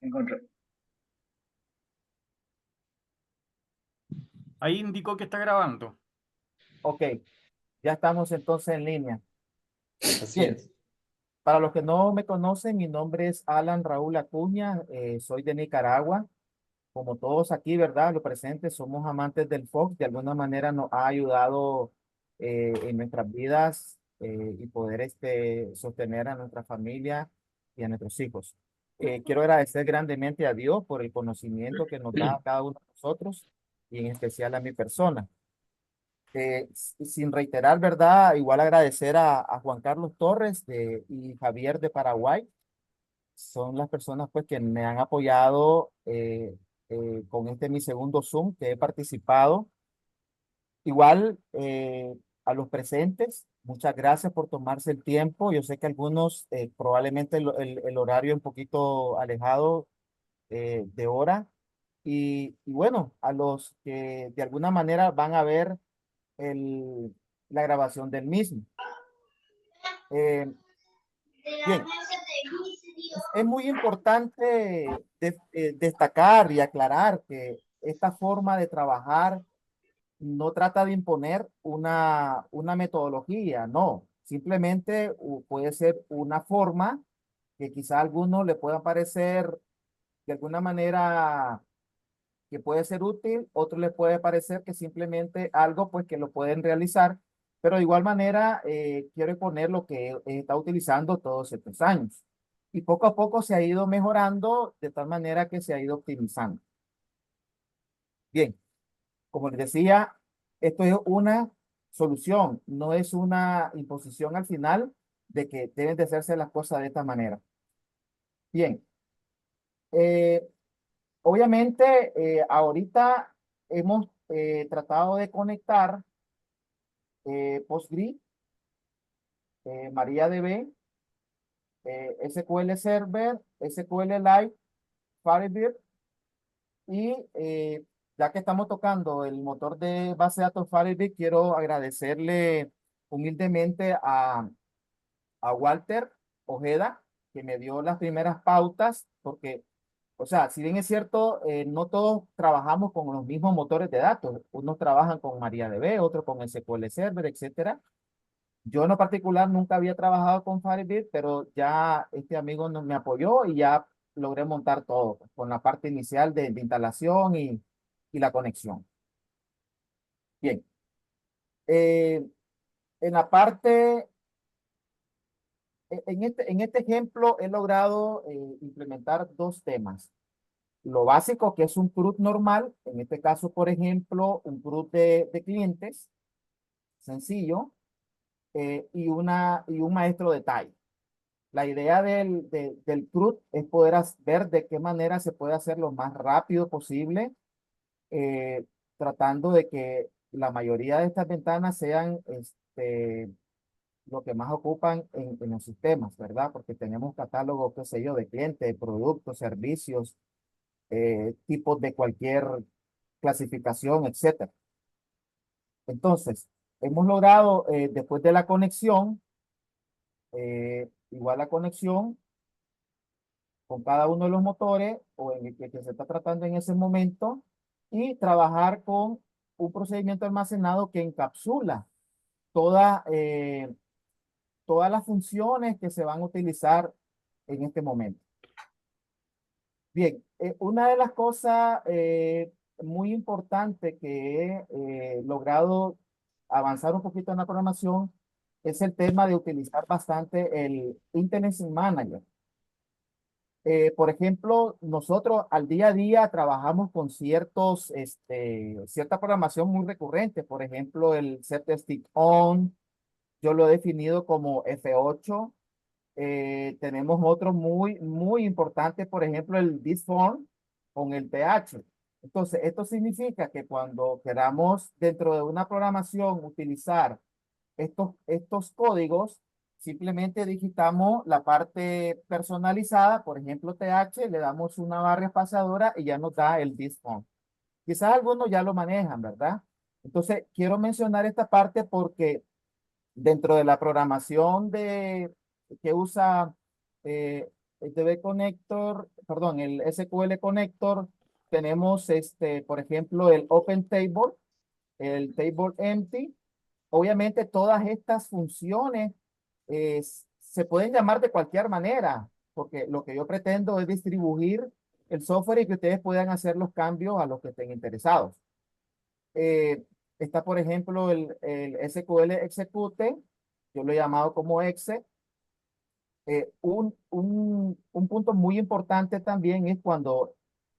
Encontré. Ahí indicó que está grabando. Ok, ya estamos entonces en línea. Así Bien, es. para los que no me conocen, mi nombre es Alan Raúl Acuña, soy de Nicaragua. Como todos aquí, ¿verdad? Los presentes somos amantes del Fox, de alguna manera nos ha ayudado en nuestras vidas y poder sostener a nuestra familia y a nuestros hijos. Quiero agradecer grandemente a Dios por el conocimiento que nos da a cada uno de nosotros y en especial a mi persona. Sin reiterar, ¿verdad? Igual agradecer a Juan Carlos Torres y Javier de Paraguay. Son las personas pues que me han apoyado con mi segundo Zoom que he participado. Igual a los presentes, muchas gracias por tomarse el tiempo. Yo sé que algunos probablemente el horario es un poquito alejado de hora. Y bueno, a los que de alguna manera van a ver el, la grabación del mismo. Eh, Bien, es muy importante destacar y aclarar que esta forma de trabajar no trata de imponer una metodología, no, simplemente puede ser una forma que quizá a algunos le pueda parecer de alguna manera que puede ser útil, otro les puede parecer que simplemente algo pues que lo pueden realizar, pero de igual manera quiero poner lo que he estado utilizando todos estos años. Y poco a poco se ha ido mejorando de tal manera que se ha ido optimizando. Bien, como les decía, esto es una solución, no es una imposición al final de que deben de hacerse las cosas de esta manera. Bien, eh, obviamente, ahorita hemos tratado de conectar Postgre, MariaDB, SQL Server, SQLite, Firebird y ya que estamos tocando el motor de base de datos Firebird, quiero agradecerle humildemente a Walter Ojeda, que me dio las primeras pautas, porque o sea, si bien es cierto, no todos trabajamos con los mismos motores de datos. Unos trabajan con MariaDB, otros con SQL Server, etcétera. Yo en lo particular nunca había trabajado con Firebird, pero ya este amigo me apoyó y ya logré montar todo pues, con la parte inicial de instalación y la conexión. Bien. Eh, en la parte, en este ejemplo he logrado implementar dos temas. Lo básico que es un CRUD normal, en este caso, por ejemplo, un CRUD de clientes, sencillo, y un maestro de detalle. La idea del CRUD es poder ver de qué manera se puede hacer lo más rápido posible, eh, tratando de que la mayoría de estas ventanas sean lo que más ocupan en los sistemas, ¿verdad? Porque tenemos catálogos, qué sé yo, de clientes, de productos, servicios, tipos de cualquier clasificación, etcétera. Entonces, hemos logrado, después de la conexión, igual la conexión con cada uno de los motores o en el que se está tratando en ese momento y trabajar con un procedimiento almacenado que encapsula toda, todas las funciones que se van a utilizar en este momento. Bien, una de las cosas muy importantes que he logrado avanzar un poquito en la programación es el tema de utilizar bastante el Internet Manager. Por ejemplo, nosotros al día a día trabajamos con cierta programación muy recurrente. Por ejemplo, el set stick on, yo lo he definido como F8. Tenemos otro muy importante, por ejemplo, el disform con el PH. Entonces, esto significa que cuando queramos dentro de una programación utilizar estos códigos, simplemente digitamos la parte personalizada, por ejemplo, TH, le damos una barra espaciadora y ya nos da el disform. Quizás algunos ya lo manejan, ¿verdad? Entonces, quiero mencionar esta parte porque dentro de la programación que usa el DB Connector, perdón, el SQL Connector, tenemos por ejemplo, el Open Table, el Table Empty. Obviamente todas estas funciones se pueden llamar de cualquier manera, porque lo que yo pretendo es distribuir el software y que ustedes puedan hacer los cambios a los que estén interesados. Eh, Está, por ejemplo, el SQL Execute, yo lo he llamado como exe. Un punto muy importante también es cuando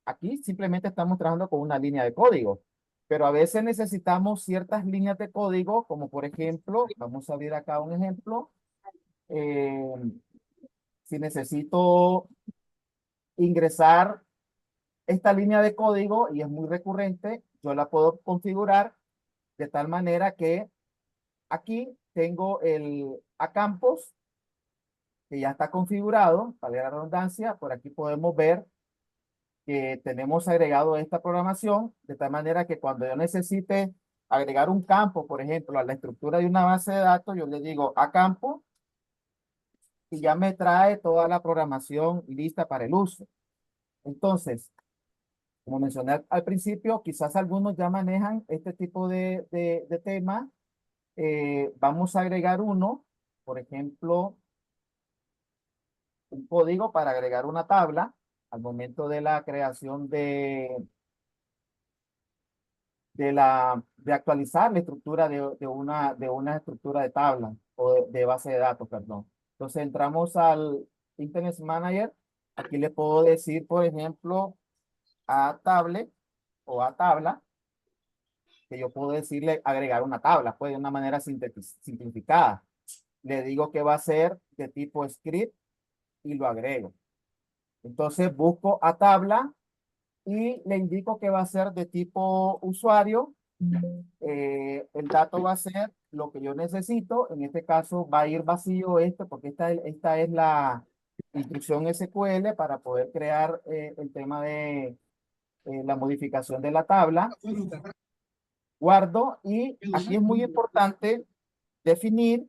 aquí simplemente estamos trabajando con una línea de código, pero a veces necesitamos ciertas líneas de código, como por ejemplo, vamos a ver acá un ejemplo. eh, si necesito ingresar esta línea de código y es muy recurrente, yo la puedo configurar de tal manera que aquí tengo el a campos que ya está configurado, para la redundancia. Por aquí podemos ver que tenemos agregado esta programación de tal manera que cuando yo necesite agregar un campo, por ejemplo, a la estructura de una base de datos, yo le digo a campo y ya me trae toda la programación lista para el uso. Entonces, como mencioné al principio, quizás algunos ya manejan este tipo de tema. Vamos a agregar uno, por ejemplo, un código para agregar una tabla al momento de la creación de actualizar la estructura de una estructura de tabla o de base de datos, perdón. Entonces entramos al Internet Manager. Aquí le puedo decir, por ejemplo, a tablet o a tabla, que yo puedo decirle agregar una tabla, pues de una manera simplificada. Le digo que va a ser de tipo script y lo agrego. Entonces busco a tabla y le indico que va a ser de tipo usuario. El dato va a ser lo que yo necesito. En este caso va a ir vacío esto porque esta es la instrucción SQL para poder crear el tema de la modificación de la tabla. Guardo y aquí es muy importante definir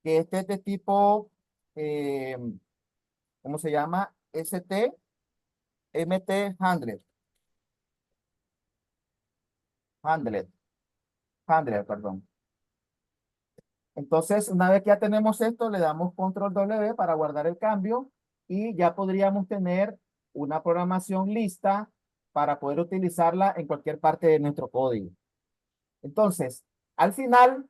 que este es de tipo, eh, ¿cómo se llama? MT handler, handler, handler, perdón. Entonces, una vez que ya tenemos esto, le damos control W para guardar el cambio y ya podríamos tener una programación lista para poder utilizarla en cualquier parte de nuestro código. Entonces, al final,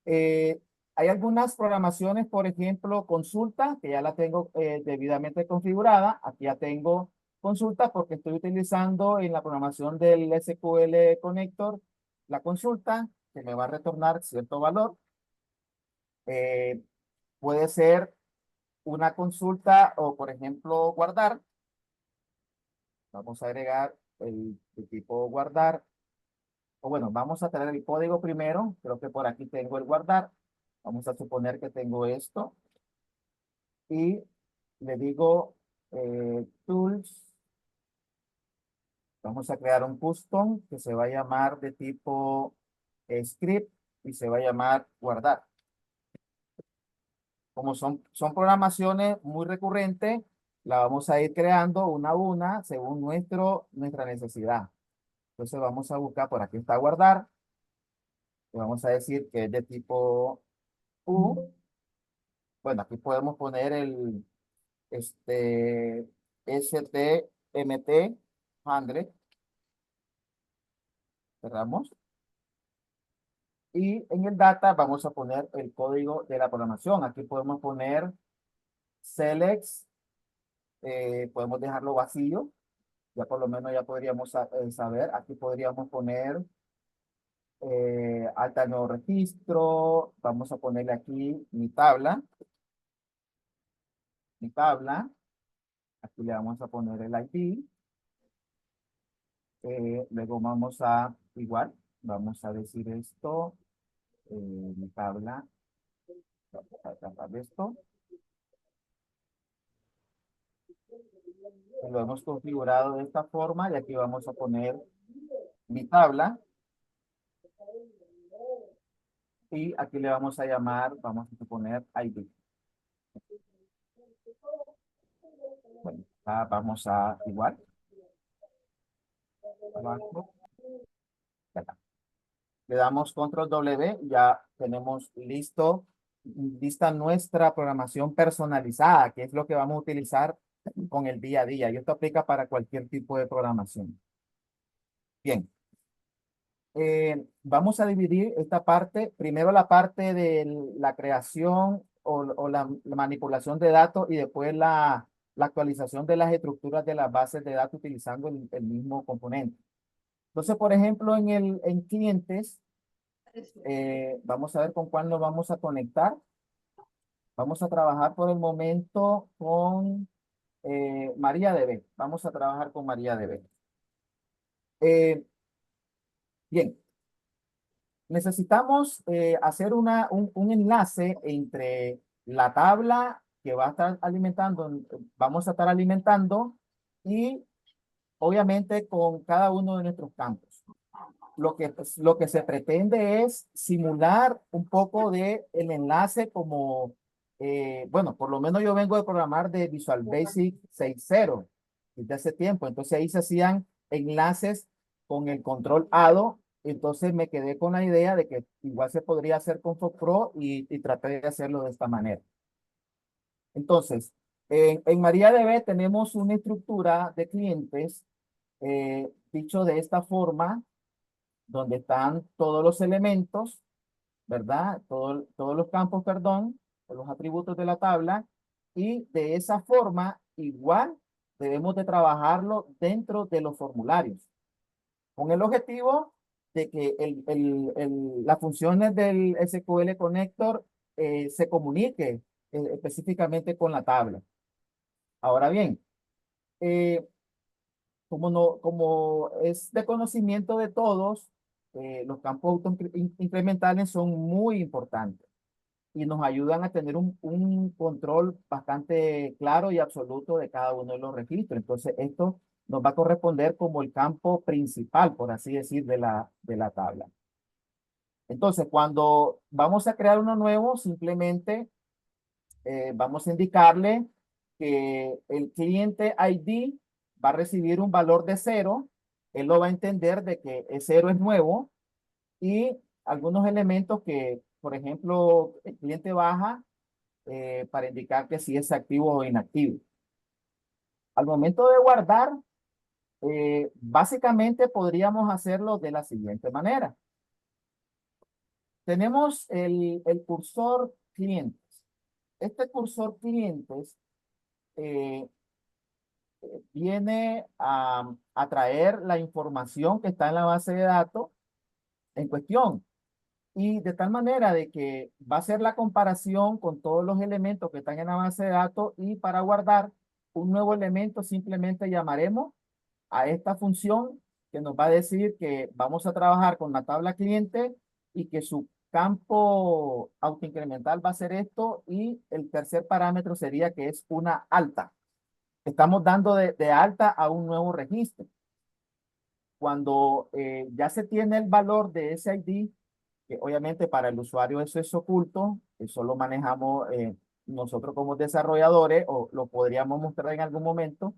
eh, hay algunas programaciones, por ejemplo, consulta, que ya la tengo debidamente configurada. Aquí ya tengo consulta porque estoy utilizando en la programación del SQL Connector la consulta que me va a retornar cierto valor. Eh, Puede ser una consulta o, por ejemplo, guardar. Vamos a agregar el tipo guardar. O bueno, vamos a tener el código primero. Creo que por aquí tengo el guardar. Vamos a suponer que tengo esto. Y le digo tools. Vamos a crear un custom que se va a llamar de tipo script y se va a llamar guardar. Como son programaciones muy recurrentes, la vamos a ir creando una a una según nuestra necesidad. Entonces vamos a buscar, por aquí está guardar, y vamos a decir que es de tipo U. Bueno, aquí podemos poner el STMT 100, cerramos. Y en el data vamos a poner el código de la programación. Aquí podemos poner selects, podemos dejarlo vacío. Ya por lo menos ya podríamos saber. Aquí podríamos poner alta nuevo registro. Vamos a ponerle aquí mi tabla. Aquí le vamos a poner el ID. Luego vamos a, igual, vamos a decir esto, mi tabla, vamos a tapar esto. Lo hemos configurado de esta forma y aquí vamos a poner mi tabla y aquí le vamos a llamar, vamos a poner ID. Vamos a igual. Abajo. Le damos control W, ya tenemos lista nuestra programación personalizada, que es lo que vamos a utilizar con el día a día. Y esto aplica para cualquier tipo de programación. Bien, vamos a dividir esta parte, primero la parte de la creación o la manipulación de datos y después la actualización de las estructuras de las bases de datos utilizando el mismo componente. Entonces, por ejemplo, en clientes, vamos a ver con cuál nos vamos a conectar. Vamos a trabajar por el momento con MariaDB. Vamos a trabajar con MariaDB. Bien, necesitamos hacer un enlace entre la tabla que va a estar alimentando, vamos a estar alimentando y obviamente con cada uno de nuestros campos. Lo que se pretende es simular un poco de el enlace como, bueno, por lo menos yo vengo de programar de Visual Basic 6.0 desde hace tiempo. Entonces ahí se hacían enlaces con el control ADO. Entonces me quedé con la idea de que igual se podría hacer con FOxPro y traté de hacerlo de esta manera. Entonces, en MariaDB tenemos una estructura de clientes, dicho de esta forma donde están todos los elementos, ¿verdad? Todos los campos, perdón, o los atributos de la tabla, y de esa forma, igual, debemos de trabajarlo dentro de los formularios, con el objetivo de que las funciones del SQL Connector se comunique específicamente con la tabla. Ahora bien, eh, como es de conocimiento de todos, los campos incrementales son muy importantes y nos ayudan a tener un control bastante claro y absoluto de cada uno de los registros. Entonces, esto nos va a corresponder como el campo principal, por así decir, de la tabla. Entonces, cuando vamos a crear uno nuevo, simplemente vamos a indicarle que el cliente ID va a recibir un valor de 0. Él lo va a entender de que el 0 es nuevo y algunos elementos que, por ejemplo, el cliente baja para indicar que si es activo o inactivo. Al momento de guardar, básicamente podríamos hacerlo de la siguiente manera. Tenemos el cursor clientes. Este cursor clientes eh, viene a traer la información que está en la base de datos en cuestión. Y de tal manera de que va a ser la comparación con todos los elementos que están en la base de datos y para guardar un nuevo elemento simplemente llamaremos a esta función que nos va a decir que vamos a trabajar con la tabla cliente y que su campo autoincremental va a ser esto y el tercer parámetro sería que es una alta. Estamos dando de alta a un nuevo registro. Cuando ya se tiene el valor de ese ID, que obviamente para el usuario eso es oculto, eso lo manejamos nosotros como desarrolladores o lo podríamos mostrar en algún momento,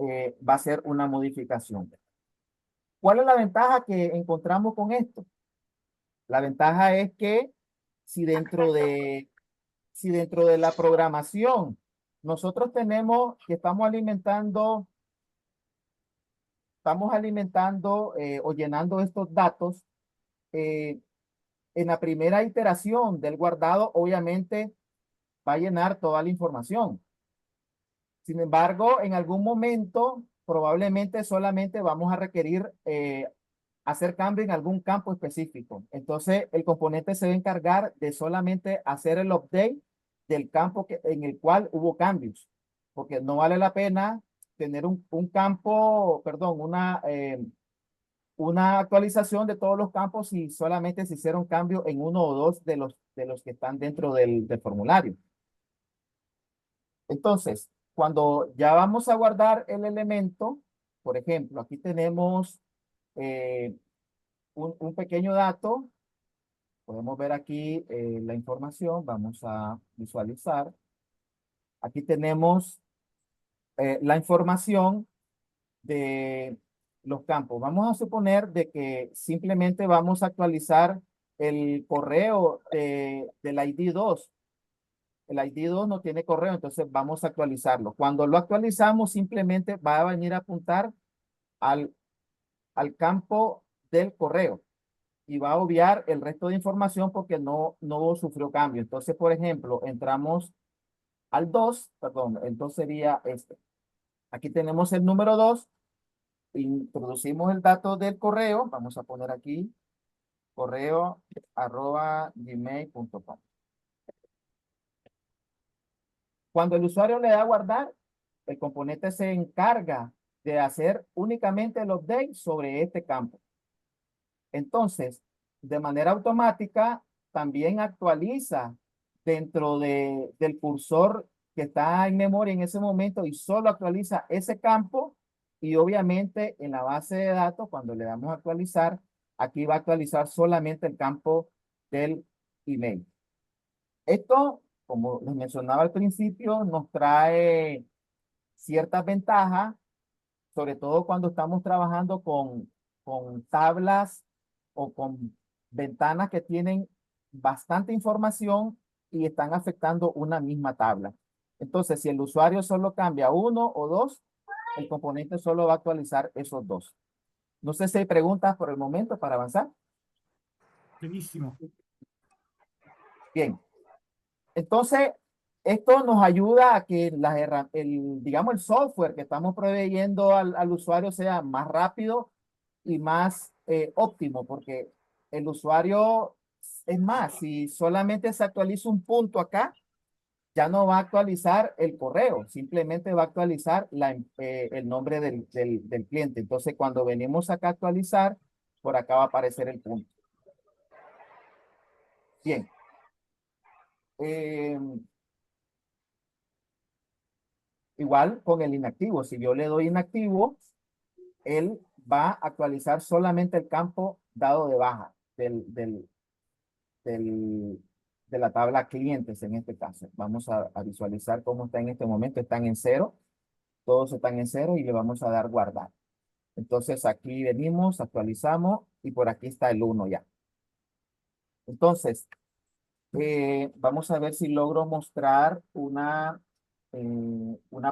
va a ser una modificación. ¿Cuál es la ventaja que encontramos con esto? La ventaja es que si dentro de, si dentro de la programación nosotros tenemos que estamos alimentando o llenando estos datos, eh, en la primera iteración del guardado, obviamente va a llenar toda la información. Sin embargo, en algún momento, probablemente solamente vamos a requerir hacer cambio en algún campo específico. Entonces, el componente se va a encargar de solamente hacer el update del campo en el cual hubo cambios, porque no vale la pena tener un campo, perdón, una actualización de todos los campos y solamente se hicieron cambios en uno o dos de los que están dentro del formulario. Entonces, cuando ya vamos a guardar el elemento, por ejemplo, aquí tenemos eh, un pequeño dato. Podemos ver aquí la información. Vamos a visualizar. Aquí tenemos la información de los campos. Vamos a suponer de que simplemente vamos a actualizar el correo del ID2. El ID2 no tiene correo, entonces vamos a actualizarlo. Cuando lo actualizamos, simplemente va a venir a apuntar al, al campo del correo y va a obviar el resto de información porque no sufrió cambio. Entonces, por ejemplo, entramos al 2, perdón, entonces sería este. Aquí tenemos el número 2, introducimos el dato del correo, vamos a poner aquí correo@gmail.com. Cuando el usuario le da a guardar, el componente se encarga de hacer únicamente el update sobre este campo. Entonces, de manera automática, también actualiza dentro del cursor que está en memoria en ese momento y solo actualiza ese campo y obviamente en la base de datos, cuando le damos a actualizar, aquí va a actualizar solamente el campo del email. Esto, como les mencionaba al principio, nos trae ciertas ventajas, sobre todo cuando estamos trabajando con tablas o con ventanas que tienen bastante información y están afectando una misma tabla. Entonces, si el usuario solo cambia uno o dos, el componente solo va a actualizar esos dos. No sé si hay preguntas por el momento para avanzar. Buenísimo. Bien, entonces esto nos ayuda a que digamos, el software que estamos proveyendo al usuario sea más rápido y más óptimo, porque el usuario, es más, si solamente se actualiza un punto acá, ya no va a actualizar el correo, simplemente va a actualizar el nombre del cliente. Entonces, cuando venimos acá a actualizar, por acá va a aparecer el punto. Bien. Eh, Igual con el inactivo, si yo le doy inactivo, él va a actualizar solamente el campo dado de baja del, de la tabla clientes en este caso. Vamos a visualizar cómo está en este momento. Están en cero, todos están en cero y le vamos a dar guardar. Entonces aquí venimos, actualizamos y por aquí está el uno ya. Entonces, vamos a ver si logro mostrar una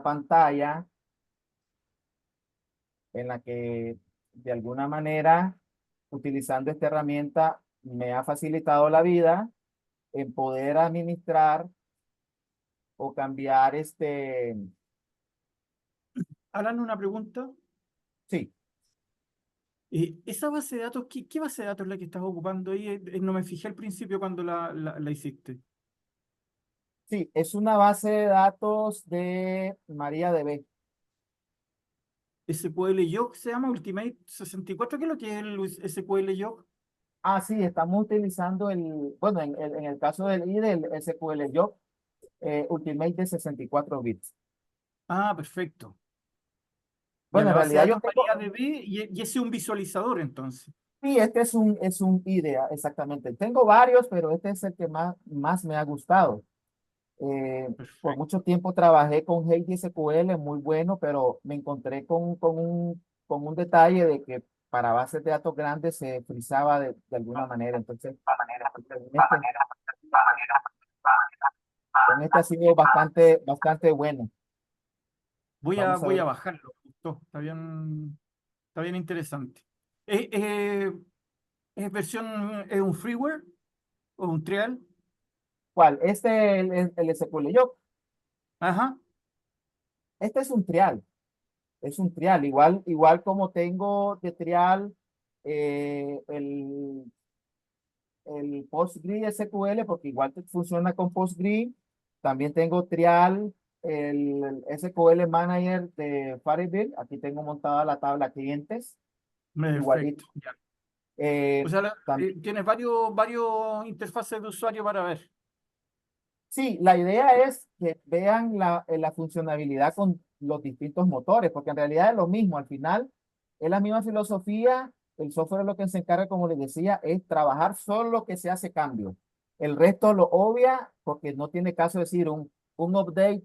pantalla en la que de alguna manera, utilizando esta herramienta, me ha facilitado la vida en poder administrar o cambiar Alan, una pregunta. sí, Esa base de datos, ¿qué base de datos es la que estás ocupando ahí? No me fijé al principio cuando la hiciste. sí, es una base de datos de MariaDB. SQL se llama Ultimate 64. ¿Qué es lo que es el SQL Log? Ah, sí, estamos utilizando bueno, en el caso del IDE, el SQL Job Ultimate de 64 bits. Ah, perfecto. Ya Bueno, la en base de realidad yo datos tengo, MariaDB y ese es un visualizador entonces. sí, este es un IDE, exactamente. Tengo varios, pero este es el que más me ha gustado. Por Perfecto. mucho tiempo trabajé con HSQL, muy bueno, pero me encontré con un detalle de que para bases de datos grandes se frizaba de alguna manera. Entonces, con este ha sido bastante bueno. Vamos a Voy ver a bajarlo, me gustó. Está bien interesante. Eh, eh, es un freeware o un trial? cuál. El SQL yo. Ajá, Este es un trial. Igual como tengo de trial el PostgreSQL, porque igual funciona con Postgre. También tengo trial el SQL Manager de Firebird. Aquí tengo montada la tabla clientes. Igualito. perfecto. Ya. O Eh, sea, tam- tienes varios interfaces de usuario para ver. sí, la idea es que vean la funcionalidad con los distintos motores, porque en realidad es lo mismo. Al final es la misma filosofía. El software lo que se encarga, como les decía, es trabajar solo lo que se hace cambio. El resto lo obvia porque no tiene caso decir un update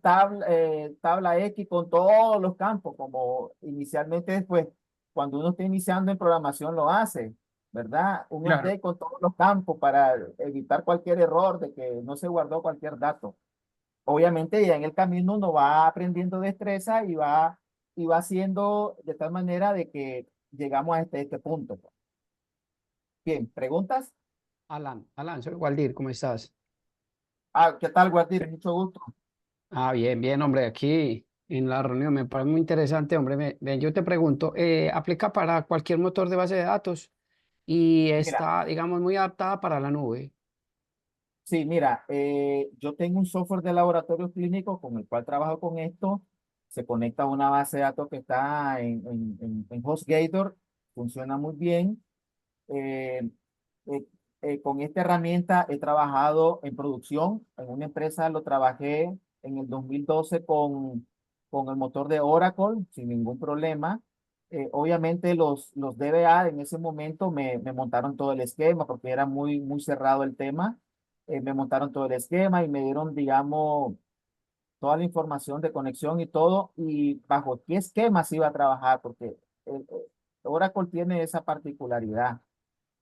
tabla X con todos los campos, como inicialmente después, cuando uno está iniciando en programación lo hace, ¿verdad? Un Claro, update con todos los campos para evitar cualquier error de que no se guardó cualquier dato. Obviamente ya en el camino uno va aprendiendo destreza y va haciendo de tal manera de que llegamos a este punto. Bien, ¿preguntas? Alan, soy Waldir, ¿cómo estás? Ah, ¿qué tal, Guardir? Mucho gusto. Ah, bien, bien, hombre, aquí en la reunión me parece muy interesante, hombre. Ven, yo te pregunto, ¿aplica para cualquier motor de base de datos y Mira, está, digamos, muy adaptada para la nube? sí, mira, yo tengo un software de laboratorio clínico con el cual trabajo con esto. Se conecta a una base de datos que está en HostGator. Funciona muy bien. Eh, eh, con esta herramienta he trabajado en producción. En una empresa lo trabajé en el 2012 con el motor de Oracle sin ningún problema. Obviamente los DBA en ese momento me montaron todo el esquema porque era muy cerrado el tema. Me montaron todo el esquema y me dieron, digamos, toda la información de conexión y todo, y bajo qué esquemas iba a trabajar, porque Oracle tiene esa particularidad.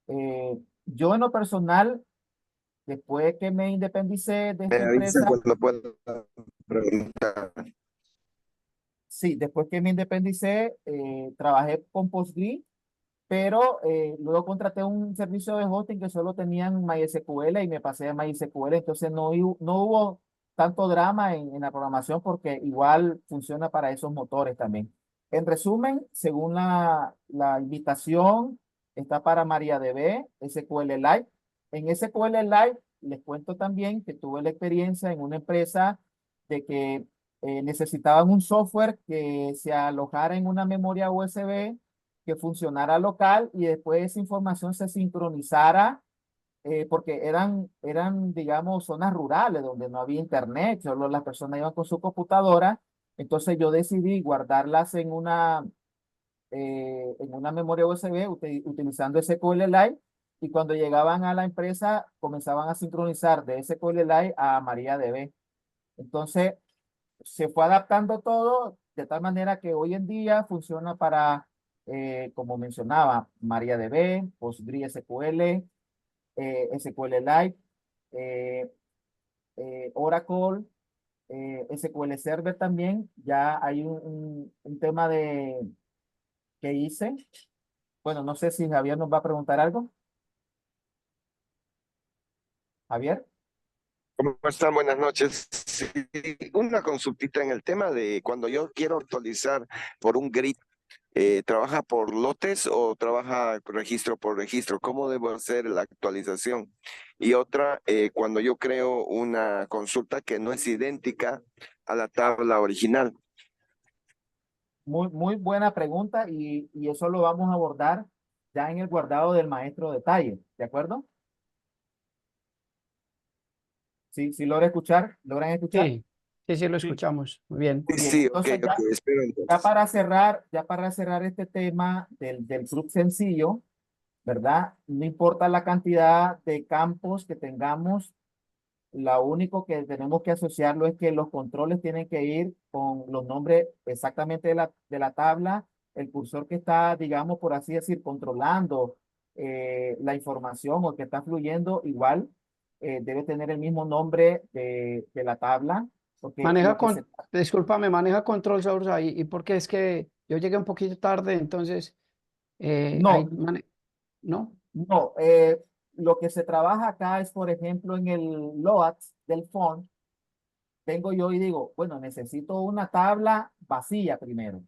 Yo en lo personal, después que me independicé de Me esta avisa empresa, cuando pueda preguntar. sí, después que me independicé, trabajé con Postgre, pero luego contraté un servicio de hosting que solo tenían MySQL y me pasé a MySQL, entonces no hubo tanto drama en la programación porque igual funciona para esos motores también. En resumen, según la invitación, está para MariaDB, SQLite. En SQLite les cuento también que tuve la experiencia en una empresa de que necesitaban un software que se alojara en una memoria USB que funcionara local y después esa información se sincronizara, porque digamos, zonas rurales donde no había internet, solo las personas iban con su computadora. Entonces yo decidí guardarlas en una memoria USB utilizando SQLite y cuando llegaban a la empresa comenzaban a sincronizar de SQLite a MariaDB. Entonces se fue adaptando todo de tal manera que hoy en día funciona para, como mencionaba, MariaDB, PostgreSQL, SQLite, eh, Oracle, SQL Server también. Ya hay un tema que hice. Bueno, no sé si Javier nos va a preguntar algo. Javier. ¿Cómo están? Buenas noches. Sí, una consultita en el tema de cuando yo quiero actualizar por un grid, ¿trabaja por lotes o trabaja registro por registro? ¿Cómo debo hacer la actualización? Y otra, cuando yo creo una consulta que no es idéntica a la tabla original. Muy buena pregunta y eso lo vamos a abordar ya en el guardado del maestro detalle, ¿de acuerdo? Sí, sí logra escuchar, ¿logran escuchar? Sí, sí, sí, lo sí, escuchamos. Muy bien. Muy Sí, bien, sí, ok, entonces ok, espero entonces. ya para cerrar este tema del club sencillo, ¿verdad? No importa la cantidad de campos que tengamos, lo único que tenemos que asociarlo es que los controles tienen que ir con los nombres exactamente de la tabla, el cursor que está, digamos, por así decir, controlando la información o que está fluyendo, igual debe tener el mismo nombre de la tabla, porque Maneja lo que con, discúlpame, maneja control source ahí, y porque es que yo llegué un poquito tarde, entonces, no, ¿no? no, lo que se trabaja acá es, por ejemplo, en el load del font, vengo yo y digo, bueno, necesito una tabla vacía primero.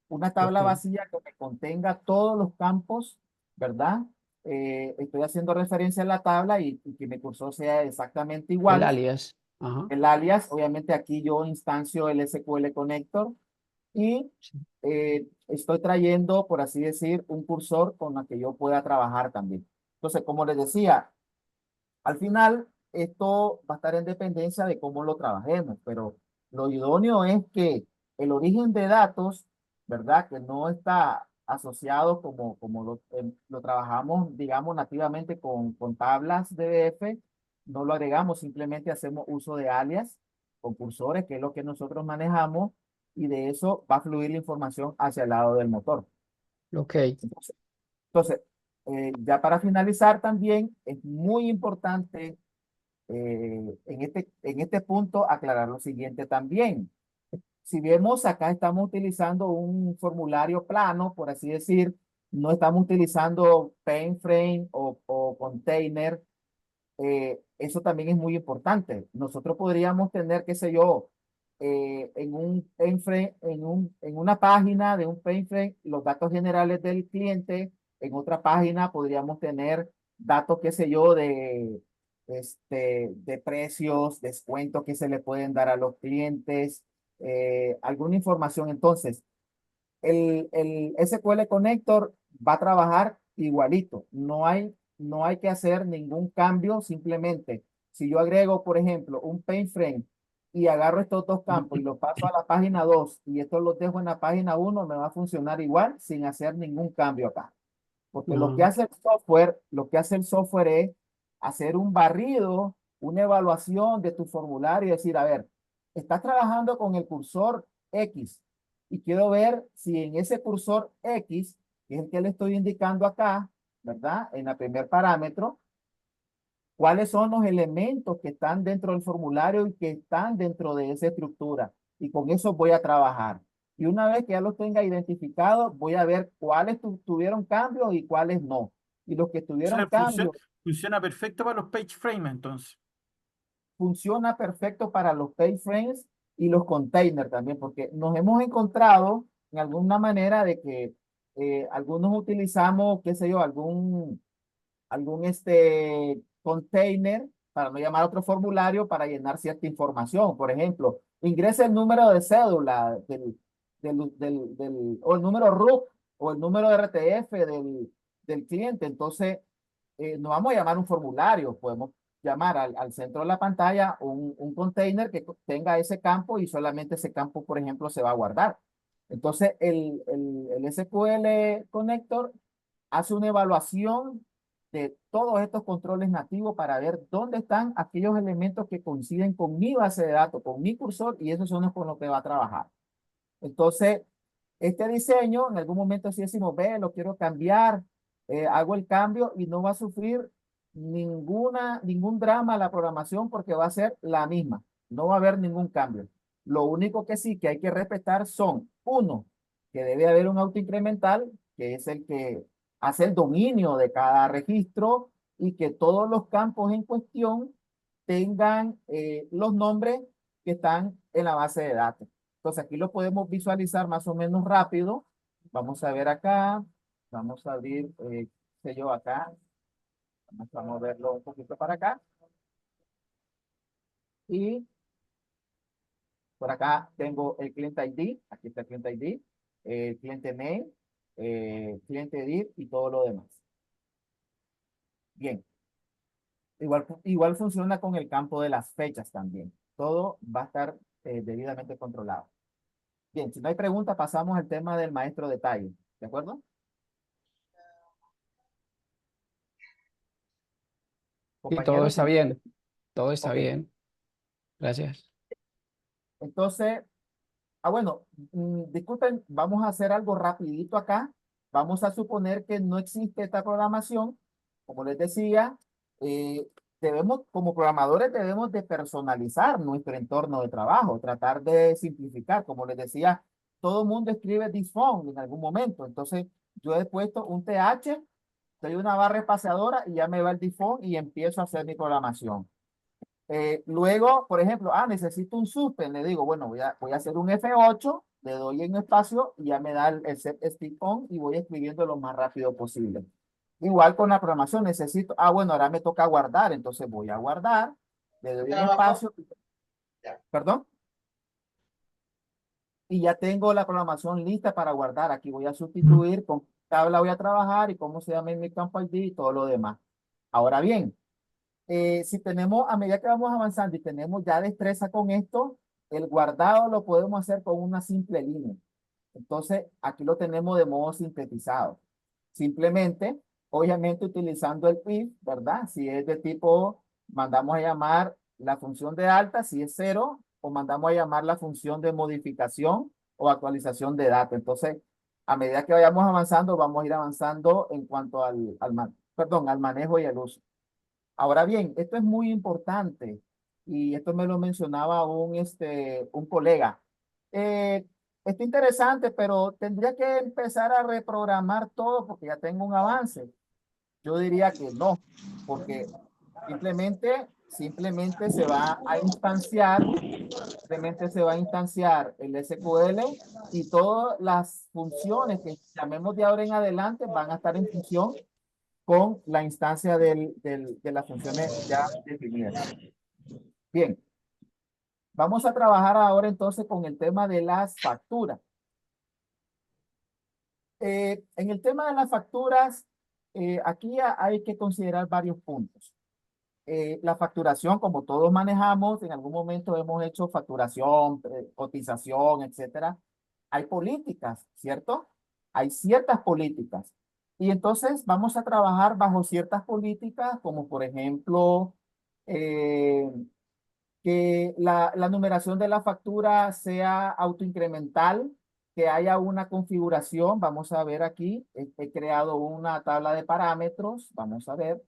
Una tabla Ok. vacía que me contenga todos los campos, ¿verdad? Estoy haciendo referencia a la tabla y que mi cursor sea exactamente El igual. alias. Ajá. El alias, obviamente aquí yo instancio el SQL Connector y Sí. estoy trayendo, por así decir, un cursor con el que yo pueda trabajar también. Entonces, como les decía, al final, esto va a estar en dependencia de cómo lo trabajemos, pero lo idóneo es que el origen de datos, ¿verdad? Que no está asociado como lo trabajamos, digamos, nativamente con tablas DDF, no lo agregamos, simplemente hacemos uso de alias. con cursores, que es lo que nosotros manejamos, y de eso va a fluir la información hacia el lado del motor. Ok. Entonces, ya para finalizar también es muy importante en este punto aclarar lo siguiente también. Si vemos acá estamos utilizando un formulario plano, por así decir, no estamos utilizando PaintFrame o container. Eso también es muy importante. Nosotros podríamos tener, qué sé yo, en un PaintFrame, en una página de un PaintFrame, los datos generales del cliente. En otra página podríamos tener datos, qué sé yo, de precios, descuentos que se le pueden dar a los clientes, alguna información. Entonces, el SQL Connector va a trabajar igualito. No hay que hacer ningún cambio. Simplemente, si yo agrego, por ejemplo, un PaintFrame y agarro estos dos campos y los paso a la página 2 y estos los dejo en la página 1, me va a funcionar igual sin hacer ningún cambio acá. Porque lo que No. hace el software es hacer un barrido, una evaluación de tu formulario y decir, a ver, estás trabajando con el cursor X y quiero ver si en ese cursor X, que es el que le estoy indicando acá, ¿verdad? En el primer parámetro, cuáles son los elementos que están dentro del formulario y que están dentro de esa estructura. Y con eso voy a trabajar. Y una vez que ya los tenga identificados, voy a ver cuáles tuvieron cambios y cuáles no. Y los que O tuvieron sea, cambios funciona perfecto para los page frames, entonces. funciona perfecto para los page frames y los containers también, porque nos hemos encontrado en alguna manera de que algunos utilizamos, qué sé yo, algún container, para no llamar otro formulario, para llenar cierta información. Por ejemplo, ingrese el número de cédula o el número RUC o el número de RTF del cliente. Entonces, no vamos a llamar un formulario, podemos llamar al centro de la pantalla un container que tenga ese campo y solamente ese campo, por ejemplo, se va a guardar. Entonces, el SQL Connector hace una evaluación de todos estos controles nativos para ver dónde están aquellos elementos que coinciden con mi base de datos, con mi cursor, y esos son los con los que va a trabajar. Entonces, este diseño, en algún momento si decimos, ve, lo quiero cambiar, hago el cambio y no va a sufrir ningún drama la programación porque va a ser la misma. No va a haber ningún cambio. Lo único que sí que hay que respetar son, uno, que debe haber un autoincremental, que es el que hace el dominio de cada registro y que todos los campos en cuestión tengan los nombres que están en la base de datos. Entonces aquí lo podemos visualizar más o menos rápido. Vamos a ver acá. Vamos a abrir, qué sé yo, acá. Vamos a moverlo un poquito para acá. Y por acá tengo el cliente ID. Aquí está el cliente ID. El cliente name. Cliente ID y todo lo demás. Bien. Igual funciona con el campo de las fechas también. Todo va a estar debidamente controlado. Bien, si no hay pregunta, pasamos al tema del maestro detalle. ¿De acuerdo? Y todo Compañeros, está bien. Todo está ok. bien. Gracias. Entonces, bueno, disculpen, vamos a hacer algo rapidito acá. Vamos a suponer que no existe esta programación. Como les decía, eh, como programadores, debemos de personalizar nuestro entorno de trabajo, tratar de simplificar. Como les decía, todo el mundo escribe this phone en algún momento. Entonces, yo he puesto un TH, doy una barra espaciadora y ya me va el default y empiezo a hacer mi programación. Luego, por ejemplo, necesito un suspend, le digo, bueno, voy a hacer un F8, le doy en espacio y ya me da el set stick on y voy escribiendo lo más rápido posible. Igual con la programación necesito, bueno, ahora me toca guardar, entonces voy a guardar, le doy en espacio, perdón, y ya tengo la programación lista para guardar. Aquí voy a sustituir con qué tabla voy a trabajar y cómo se llama en mi campo ID y todo lo demás. Ahora bien, si tenemos, a medida que vamos avanzando y tenemos ya destreza con esto, el guardado lo podemos hacer con una simple línea. Entonces, aquí lo tenemos de modo sintetizado. Simplemente, obviamente utilizando el if, ¿verdad? Si es de tipo, mandamos a llamar la función de alta, si es 0, o mandamos a llamar la función de modificación o actualización de datos. Entonces, a medida que vayamos avanzando, vamos a ir avanzando en cuanto al manejo y al uso. Ahora bien, esto es muy importante y esto me lo mencionaba un colega. Está interesante, pero tendría que empezar a reprogramar todo porque ya tengo un avance. Yo diría que no, porque simplemente se va a instanciar, el SQL y todas las funciones que llamemos de ahora en adelante van a estar en función con la instancia de las funciones ya definidas. Bien, vamos a trabajar ahora entonces con el tema de las facturas. En el tema de las facturas, aquí hay que considerar varios puntos. La facturación, como todos manejamos, en algún momento hemos hecho facturación, cotización, etcétera. Hay políticas, ¿cierto? Hay ciertas políticas. Y entonces vamos a trabajar bajo ciertas políticas, como por ejemplo, eh, que la numeración de la factura sea autoincremental, que haya una configuración. Vamos a ver aquí, he creado una tabla de parámetros. Vamos a ver.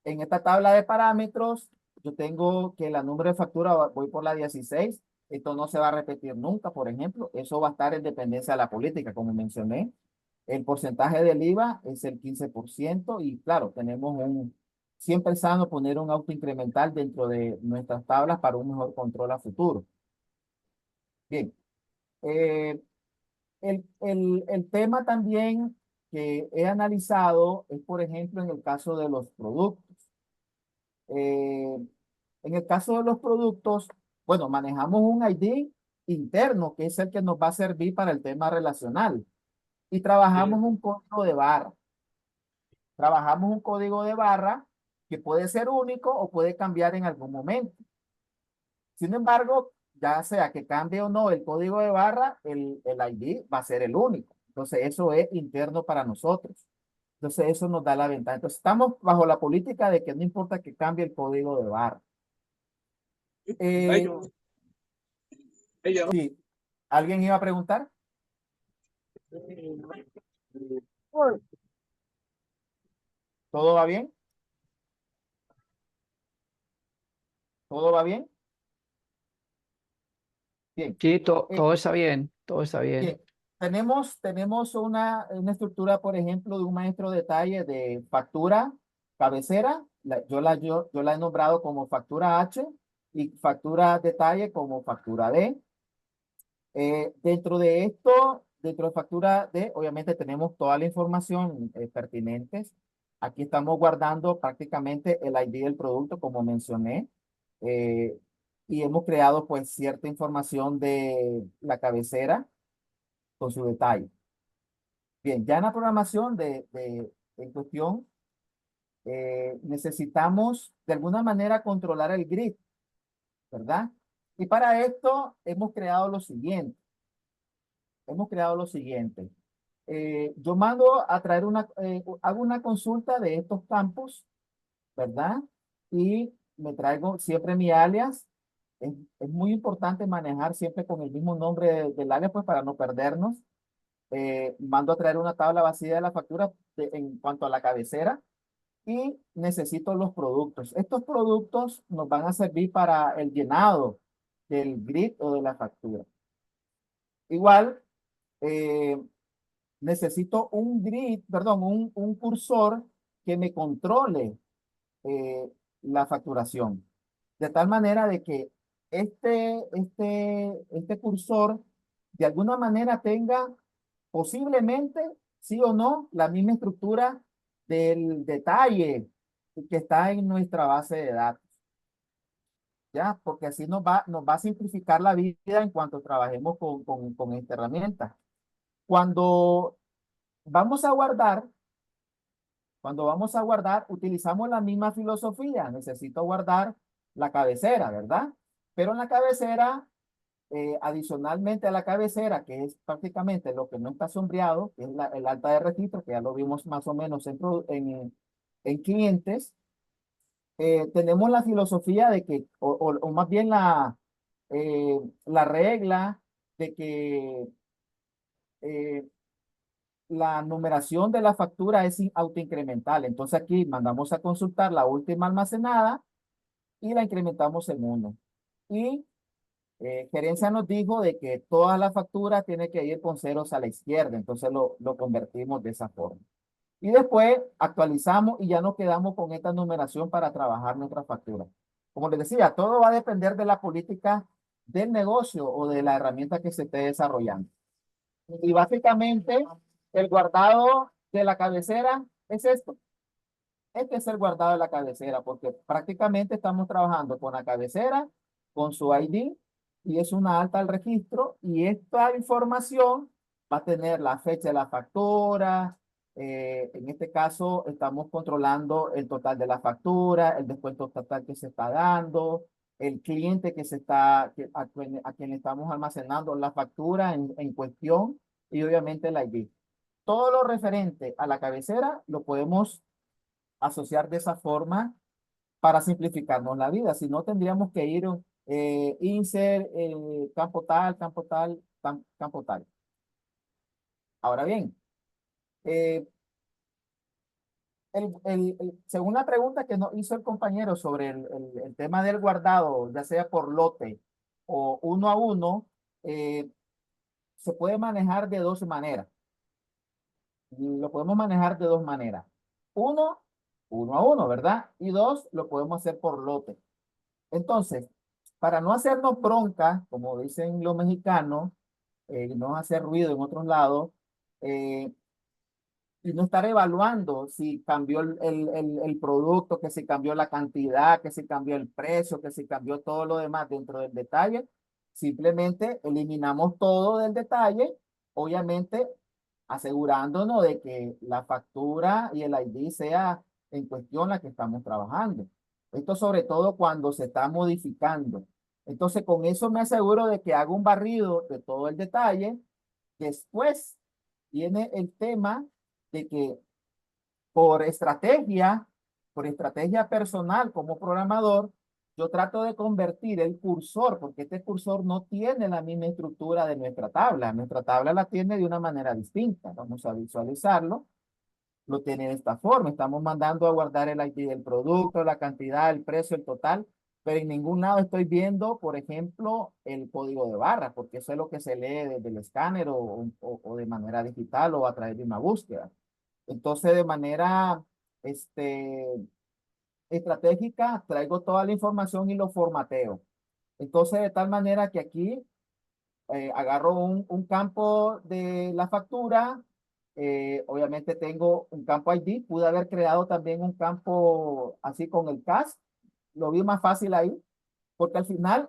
En esta tabla de parámetros, yo tengo que la número de factura, voy por la 16. Esto no se va a repetir nunca, por ejemplo. Eso va a estar en dependencia de la política, como mencioné. El porcentaje del IVA es el 15% y claro, siempre es sano poner un auto incremental dentro de nuestras tablas para un mejor control a futuro. Bien. El tema también que he analizado es, por ejemplo, en el caso de los productos. En el caso de los productos, bueno, manejamos un ID interno que es el que nos va a servir para el tema relacional y trabajamos un código de barra. Trabajamos un código de barra que puede ser único o puede cambiar en algún momento. Sin embargo, ya sea que cambie o no el código de barra, el ID va a ser el único. Entonces, eso es interno para nosotros. Entonces, eso nos da la ventaja. Entonces, estamos bajo la política de que no importa que cambie el código de barra. Sí. ¿Alguien iba a preguntar? ¿Todo va bien? ¿Todo va bien? Bien. Sí, todo está bien, todo está bien. Bien. Tenemos una estructura, por ejemplo, de un maestro detalle de factura cabecera. Yo la he nombrado como factura H y factura detalle como factura D. Dentro de factura D, obviamente tenemos toda la información pertinentes. Aquí estamos guardando prácticamente el ID del producto, como mencioné. eh, y hemos creado pues cierta información de la cabecera con su detalle. Bien, ya en la programación en cuestión, necesitamos de alguna manera controlar el grid, ¿verdad? Y para esto hemos creado lo siguiente. Yo mando a traer hago una consulta de estos campos, ¿verdad? Y me traigo siempre mi alias. Es muy importante manejar siempre con el mismo nombre del alias, pues para no perdernos. Mando a traer una tabla vacía de la factura en cuanto a la cabecera y necesito los productos. Estos productos nos van a servir para el llenado del grid o de la factura. Igual, eh, necesito un grid, perdón, un cursor que me controle la facturación. De tal manera de que este cursor de alguna manera tenga posiblemente, sí o no, la misma estructura del detalle que está en nuestra base de datos. ¿Ya? Porque así nos va a simplificar la vida en cuanto trabajemos con esta herramienta. Cuando vamos a guardar, utilizamos la misma filosofía. Necesito guardar la cabecera, ¿verdad? Pero en la cabecera, adicionalmente a la cabecera, que es prácticamente lo que no está sombreado, que es el alta de registro, que ya lo vimos más o menos en clientes, tenemos la filosofía de que, o más bien la regla de que la numeración de la factura es autoincremental. Entonces aquí mandamos a consultar la última almacenada y la incrementamos en 1. Y gerencia nos dijo de que toda la factura tiene que ir con ceros a la izquierda. Entonces lo convertimos de esa forma. Y después actualizamos y ya nos quedamos con esta numeración para trabajar nuestra factura. Como les decía, todo va a depender de la política del negocio o de la herramienta que se esté desarrollando. Y básicamente el guardado de la cabecera es esto. Este es el guardado de la cabecera porque prácticamente estamos trabajando con la cabecera, con su ID y es una alta al registro y esta información va a tener la fecha de la factura. En este caso estamos controlando el total de la factura, el descuento total que se está dando, el cliente que se está, a quien le estamos almacenando la factura en cuestión y obviamente el ID. Todo lo referente a la cabecera lo podemos asociar de esa forma para simplificarnos la vida. Si no, tendríamos que ir insert, campo tal, campo tal, campo tal. Ahora bien, eh, según la pregunta que nos hizo el compañero sobre el tema del guardado, ya sea por lote o 1 a 1, se puede manejar de 2 maneras. Lo podemos manejar de 2 maneras. 1 a 1, ¿verdad? Y 2, lo podemos hacer por lote. Entonces, para no hacernos bronca, como dicen los mexicanos, no hacer ruido en otros lados, y no estar evaluando si cambió el producto, que si cambió la cantidad, que si cambió el precio, que si cambió todo lo demás dentro del detalle, simplemente eliminamos todo del detalle, obviamente asegurándonos de que la factura y el ID sea en cuestión la que estamos trabajando. Esto sobre todo cuando se está modificando. Entonces, con eso me aseguro de que hago un barrido de todo el detalle. Después viene el tema de que por estrategia personal como programador, yo trato de convertir el cursor, porque este cursor no tiene la misma estructura de nuestra tabla. Nuestra tabla la tiene de una manera distinta. Vamos a visualizarlo. Lo tiene de esta forma. Estamos mandando a guardar el ID del producto, la cantidad, el precio, el total, pero en ningún lado estoy viendo, por ejemplo, el código de barra, porque eso es lo que se lee desde el escáner o de manera digital o a través de una búsqueda. Entonces, de manera estratégica, traigo toda la información y lo formateo. Entonces, de tal manera que aquí agarro un campo de la factura, obviamente tengo un campo ID, pude haber creado también un campo así con el CAS, lo vi más fácil ahí, porque al final,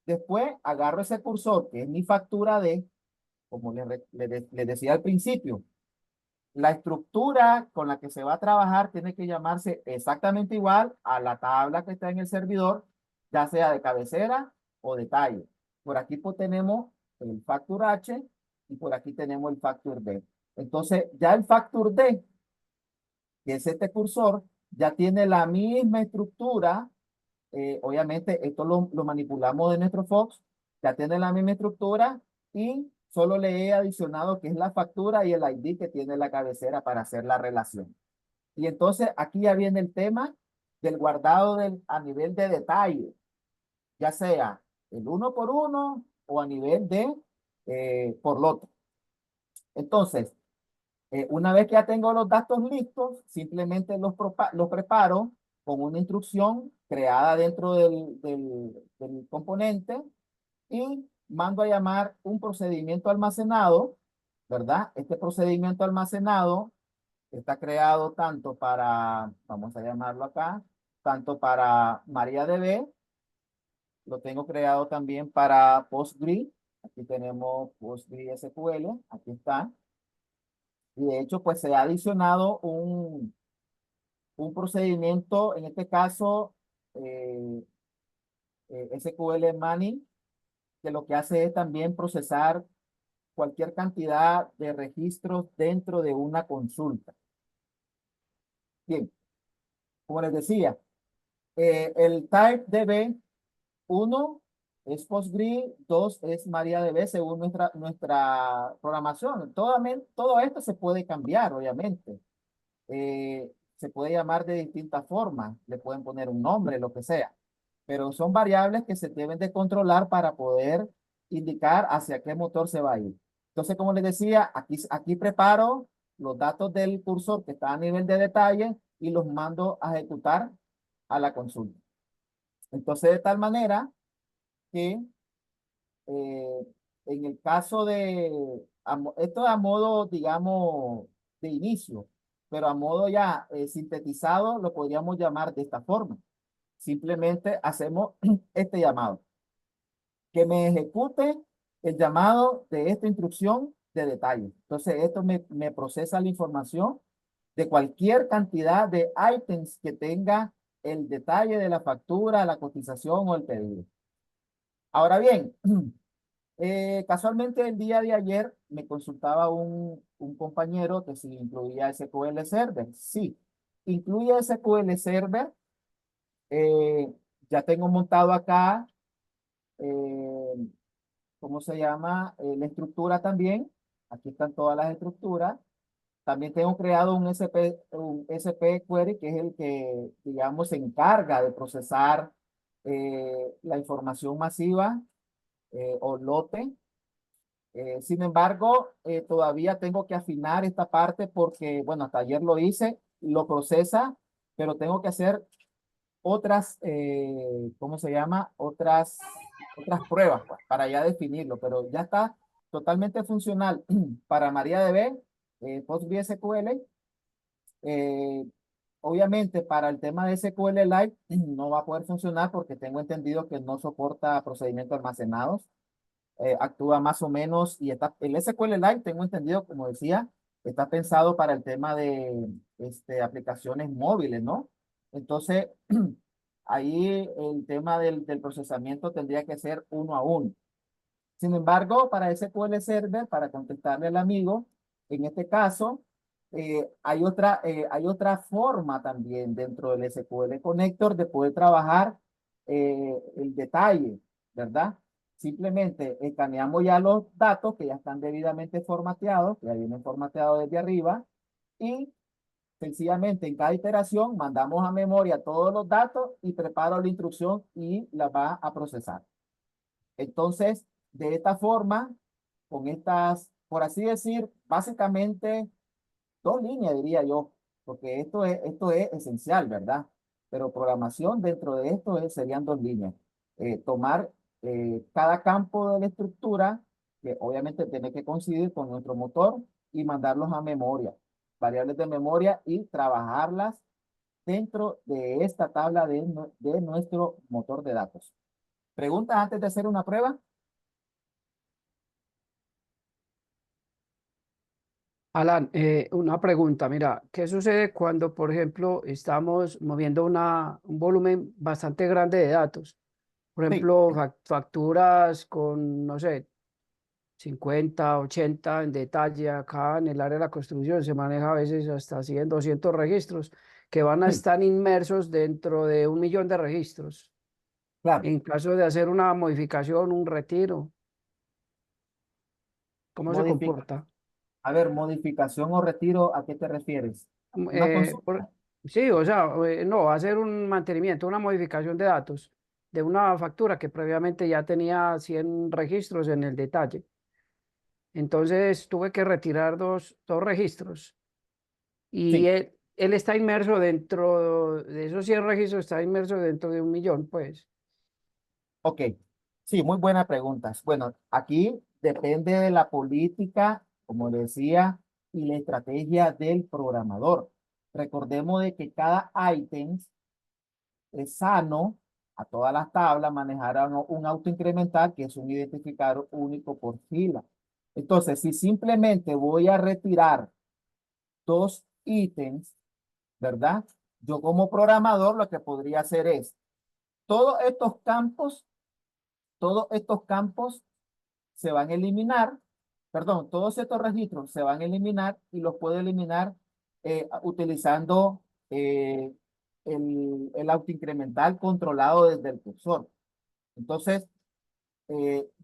después agarro ese cursor, que es mi factura de, como le decía al principio, la estructura con la que se va a trabajar tiene que llamarse exactamente igual a la tabla que está en el servidor, ya sea de cabecera o detalle. Por aquí pues tenemos el Factor H y por aquí tenemos el Factor D. Entonces, ya el Factor D, que es este cursor, ya tiene la misma estructura. Obviamente, esto lo manipulamos de nuestro Fox, ya tiene la misma estructura y solo le he adicionado que es la factura y el ID que tiene la cabecera para hacer la relación. Y entonces aquí ya viene el tema del guardado a nivel de detalle, ya sea el 1 por 1 o a nivel de por lote. Entonces, una vez que ya tengo los datos listos, simplemente los preparo con una instrucción creada dentro del componente y mando a llamar un procedimiento almacenado, ¿verdad? Este procedimiento almacenado está creado tanto para, vamos a llamarlo acá, tanto para MariaDB, lo tengo creado también para PostgreSQL. Aquí tenemos PostgreSQL, aquí está. Y de hecho, pues se ha adicionado un procedimiento, en este caso, SQL Mining, que lo que hace es también procesar cualquier cantidad de registros dentro de una consulta. Bien, como les decía, el type DB1 es PostGrid, 2 es MariaDB según nuestra programación. Todo esto se puede cambiar, obviamente. Se puede llamar de distintas formas, le pueden poner un nombre, lo que sea, pero son variables que se deben de controlar para poder indicar hacia qué motor se va a ir. Entonces, como les decía, aquí preparo los datos del cursor que está a nivel de detalle y los mando a ejecutar a la consulta. Entonces, de tal manera que eh, en el caso de, esto a modo, digamos, de inicio, pero a modo ya sintetizado, lo podríamos llamar de esta forma. Simplemente hacemos este llamado, que me ejecute el llamado de esta instrucción de detalle. Entonces, esto me procesa la información de cualquier cantidad de ítems que tenga el detalle de la factura, la cotización o el pedido. Ahora bien, casualmente el día de ayer me consultaba un compañero que si incluía SQL Server. Sí, incluye SQL Server. Eh, ya tengo montado acá, eh, ¿cómo se llama? La estructura también. Aquí están todas las estructuras. También tengo creado un SP Query, que es el que, digamos, se encarga de procesar la información masiva o lote. Sin embargo, todavía tengo que afinar esta parte porque, bueno, hasta ayer lo hice, lo procesa, pero tengo que hacer otras, ¿cómo se llama? Otras pruebas, pues, para ya definirlo, pero ya está totalmente funcional para MariaDB, PostgreSQL. eh, Obviamente, para el tema de SQLite no va a poder funcionar porque tengo entendido que no soporta procedimientos almacenados. Actúa más o menos y el SQLite, tengo entendido, como decía, está pensado para el tema de aplicaciones móviles, ¿no? Entonces, ahí el tema del procesamiento tendría que ser uno a uno. Sin embargo, para SQL Server, para contestarle al amigo, en este caso, hay otra forma también dentro del SQL Connector de poder trabajar el detalle, ¿verdad? Simplemente escaneamos ya los datos que ya están debidamente formateados, que ya vienen formateados desde arriba, y sencillamente en cada iteración mandamos a memoria todos los datos y preparo la instrucción y la va a procesar. Entonces, de esta forma, con estas, por así decir, básicamente 2 líneas, diría yo, porque esto es esencial, ¿verdad? Pero programación dentro de esto serían 2 líneas. Tomar cada campo de la estructura, que obviamente tiene que coincidir con nuestro motor, y mandarlos a memoria, variables de memoria, y trabajarlas dentro de esta tabla de nuestro motor de datos. ¿Preguntas antes de hacer una prueba? Alan, una pregunta, mira, ¿qué sucede cuando, por ejemplo, estamos moviendo un volumen bastante grande de datos? Por Sí, ejemplo, facturas con, no sé, 50, 80 en detalle. Acá en el área de la construcción se maneja a veces hasta 100, 200 registros que van a sí, estar inmersos dentro de 1 millón de registros. claro. En caso de hacer una modificación, un retiro, ¿cómo se Modifica. comporta? A ver, modificación o retiro, ¿a qué te refieres? Una consulta. Sí, o sea, no, hacer un mantenimiento, una modificación de datos de una factura que previamente ya tenía 100 registros en el detalle. Entonces tuve que retirar dos registros y Sí, él está inmerso dentro de esos 100 registros, está inmerso dentro de 1 millón, pues. ok. Sí, muy buena pregunta. Bueno, aquí depende de la política, como decía, y la estrategia del programador. Recordemos de que cada ítem es sano a todas las tablas manejar un auto incremental, que es un identificador único por fila. Entonces, si simplemente voy a retirar 2 ítems, ¿verdad? Yo como programador lo que podría hacer es todos estos campos, todos estos campos se van a eliminar, perdón, todos estos registros se van a eliminar y los puedo eliminar utilizando el auto incremental controlado desde el cursor. Entonces,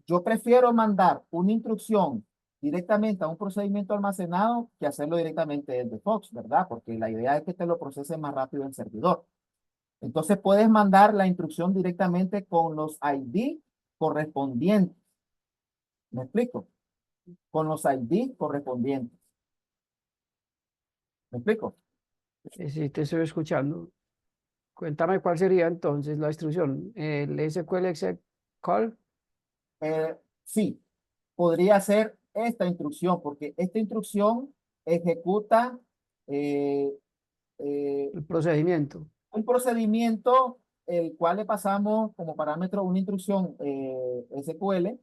yo prefiero mandar una instrucción directamente a un procedimiento almacenado que hacerlo directamente desde Fox, ¿verdad? Porque la idea es que te lo procese más rápido el servidor. Entonces puedes mandar la instrucción directamente con los ID correspondientes. ¿Me explico? Con los ID correspondientes. ¿Me explico? Sí, te estoy escuchando. Cuéntame cuál sería entonces la instrucción. El SQL exec call. Sí, podría ser esta instrucción, porque esta instrucción ejecuta eh, El procedimiento. un procedimiento el cual le pasamos como parámetro una instrucción SQL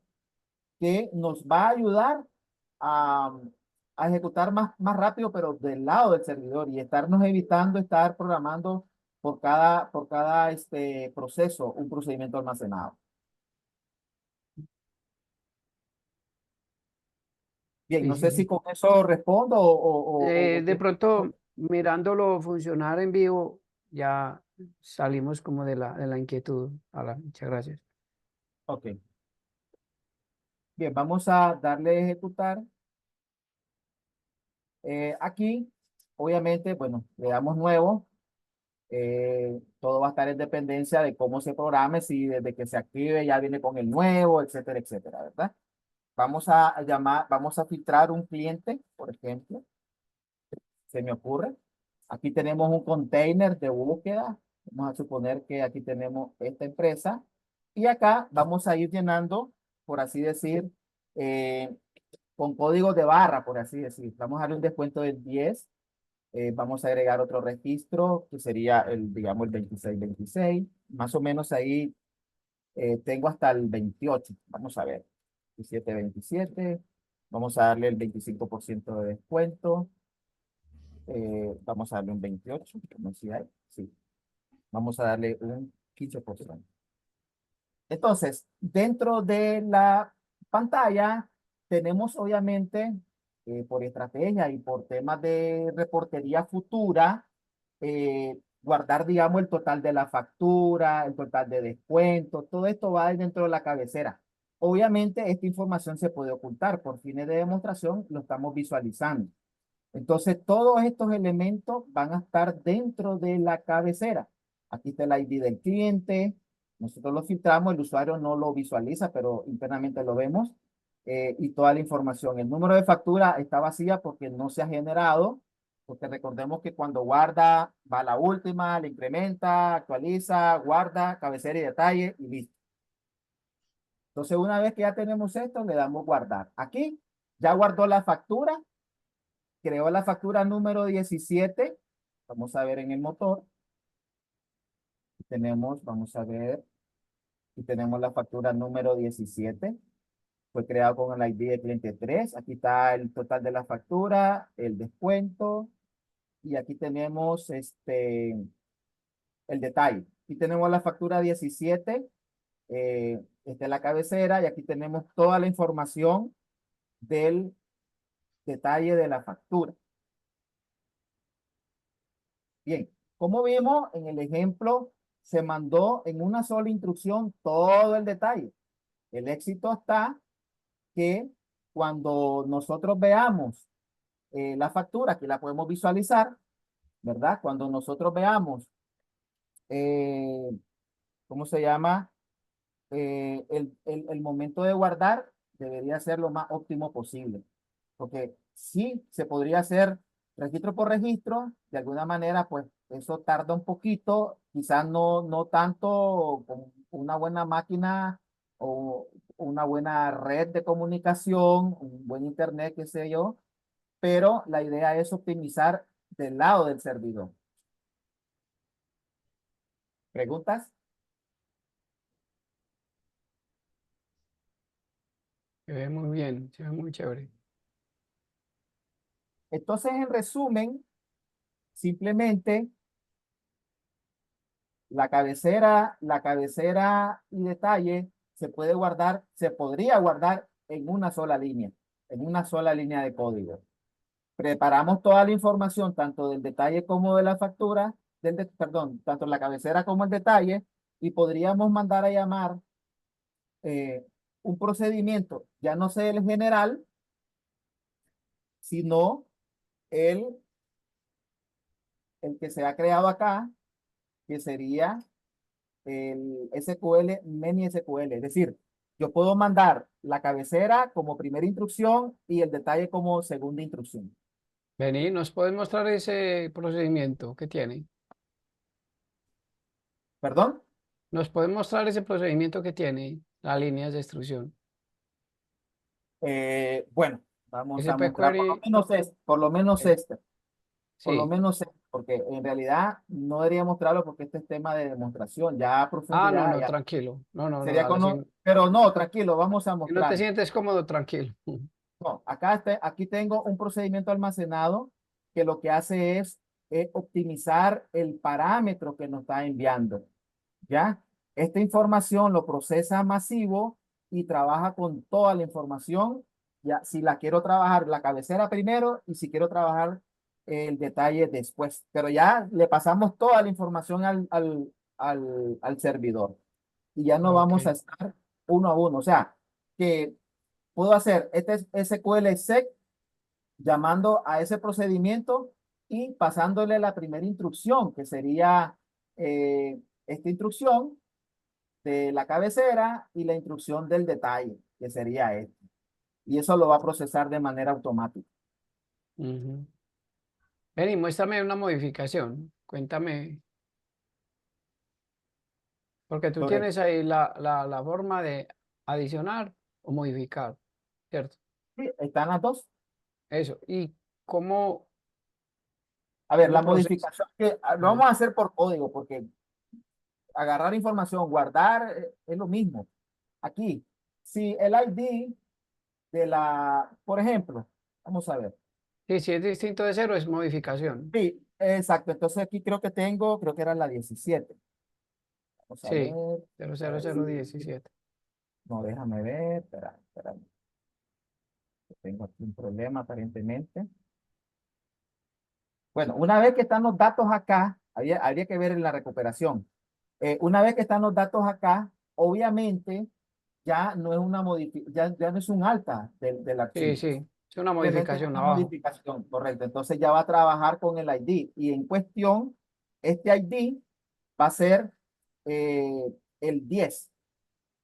que nos va a ayudar a, a ejecutar más rápido, pero del lado del servidor y estarnos evitando estar programando por cada proceso un procedimiento almacenado. Bien, Sí, no sí, sé si sí. con eso respondo o De pronto, mirándolo funcionar en vivo, ya salimos como de la inquietud. Alan, muchas gracias. Ok. Bien, vamos a darle a ejecutar. Aquí, obviamente, bueno, le damos nuevo. Todo va a estar en dependencia de cómo se programe, si desde que se active ya viene con el nuevo, etcétera, etcétera, ¿verdad? Vamos a filtrar un cliente, por ejemplo, se me ocurre. Aquí tenemos un container de búsqueda. Vamos a suponer que aquí tenemos esta empresa. Y acá vamos a ir llenando, por así decir, eh, con códigos de barra, por así decir. Vamos a darle un descuento del 10. Vamos a agregar otro registro que sería digamos, el 2626. Más o menos ahí tengo hasta el 28. Vamos a ver. 2727. Vamos a darle el 25% de descuento. Vamos a darle un 28. No sé si hay. Sí. Vamos a darle un 15%. Entonces, dentro de la pantalla tenemos obviamente, por estrategia y por temas de reportería futura, guardar, digamos, el total de la factura, el total de descuento, todo esto va dentro de la cabecera. Obviamente, esta información se puede ocultar. Por fines de demostración, lo estamos visualizando. Entonces, todos estos elementos van a estar dentro de la cabecera. Aquí está el ID del cliente. Nosotros lo filtramos, el usuario no lo visualiza, pero internamente lo vemos. Y toda la información. El número de factura está vacía porque no se ha generado, porque recordemos que cuando guarda, va a la última, le incrementa, actualiza, guarda, cabecera y detalle y listo. Entonces, una vez que ya tenemos esto, le damos guardar. Aquí ya guardó la factura, creó la factura número 17. Vamos a ver en el motor. Vamos a ver, y tenemos la factura número 17. Fue creado con el ID de cliente 3. Aquí está el total de la factura, el descuento, y aquí tenemos el detalle. Aquí tenemos la factura 17, esta es la cabecera, y aquí tenemos toda la información del detalle de la factura. Bien, como vimos en el ejemplo, se mandó en una sola instrucción todo el detalle. El éxito está que cuando nosotros veamos la factura, que la podemos visualizar, ¿verdad? Cuando nosotros veamos, eh, ¿cómo se llama? El momento de guardar debería ser lo más óptimo posible. Porque sí, se podría hacer registro por registro, de alguna manera, pues eso tarda un poquito, quizás no tanto con una buena máquina o una buena red de comunicación, un buen internet, qué sé yo, pero la idea es optimizar del lado del servidor. ¿Preguntas? Se ve muy bien, se ve muy chévere. Entonces, en resumen, simplemente la cabecera y detalle se podría guardar en una sola línea, de código. Preparamos toda la información, tanto del detalle como de la factura, perdón, tanto la cabecera como el detalle, y podríamos mandar a llamar un procedimiento, ya no sé el general, sino el, el que se ha creado acá, que sería el SQL, mini SQL. Es decir, yo puedo mandar la cabecera como primera instrucción y el detalle como segunda instrucción. Vení, ¿nos puedes mostrar ese procedimiento que tiene? ¿Perdón? ¿Nos puedes mostrar ese procedimiento que tiene las líneas de instrucción? Bueno, vamos Ese a mostrar por lo pQuery, menos este, por lo menos eh, este, por lo sí. menos este, porque en realidad no debería mostrarlo porque este es tema de demostración, ya a Ah, no, profundidad, no, ya tranquilo. No, no, no, sería dale. con, pero no, tranquilo, vamos a Si no te mostrar. sientes cómodo, tranquilo. No, acá aquí tengo un procedimiento almacenado que lo que hace es optimizar el parámetro que nos está enviando. ¿Ya? Esta información lo procesa masivo y trabaja con toda la información. Ya, si la quiero trabajar la cabecera primero y si quiero trabajar el detalle después. Pero ya le pasamos toda la información al servidor y ya no Ok, vamos a estar uno a uno. O sea, que puedo hacer este SQL sec llamando a ese procedimiento y pasándole la primera instrucción, que sería esta instrucción de la cabecera y la instrucción del detalle, que sería este. Y eso lo va a procesar de manera automática. ujú. Vení, muéstrame una modificación. Cuéntame, porque tú Correcto. tienes ahí la forma de adicionar o modificar, ¿cierto? Sí, están las dos. Eso. ¿Y cómo, A ver, cómo la procesa? modificación que lo Ajá. vamos a hacer por código, porque agarrar información, guardar, es lo mismo. Aquí, si el ID de por ejemplo, vamos a ver. Sí, si es distinto de cero, es modificación. Sí, exacto. Entonces aquí creo que era la 17. Vamos a Sí, ver. cero A cero ver cero si, 17. no, déjame ver. Espera, espera. Tengo aquí un problema aparentemente. Bueno, una vez que están los datos acá, habría que ver en la recuperación. Una vez que están los datos acá, obviamente ya no es una ya no es un alta del Sí, archivo. sí, es una Simplemente es modificación una abajo. modificación, correcto. Entonces ya va a trabajar con el ID. Y en cuestión, este ID va a ser el 10.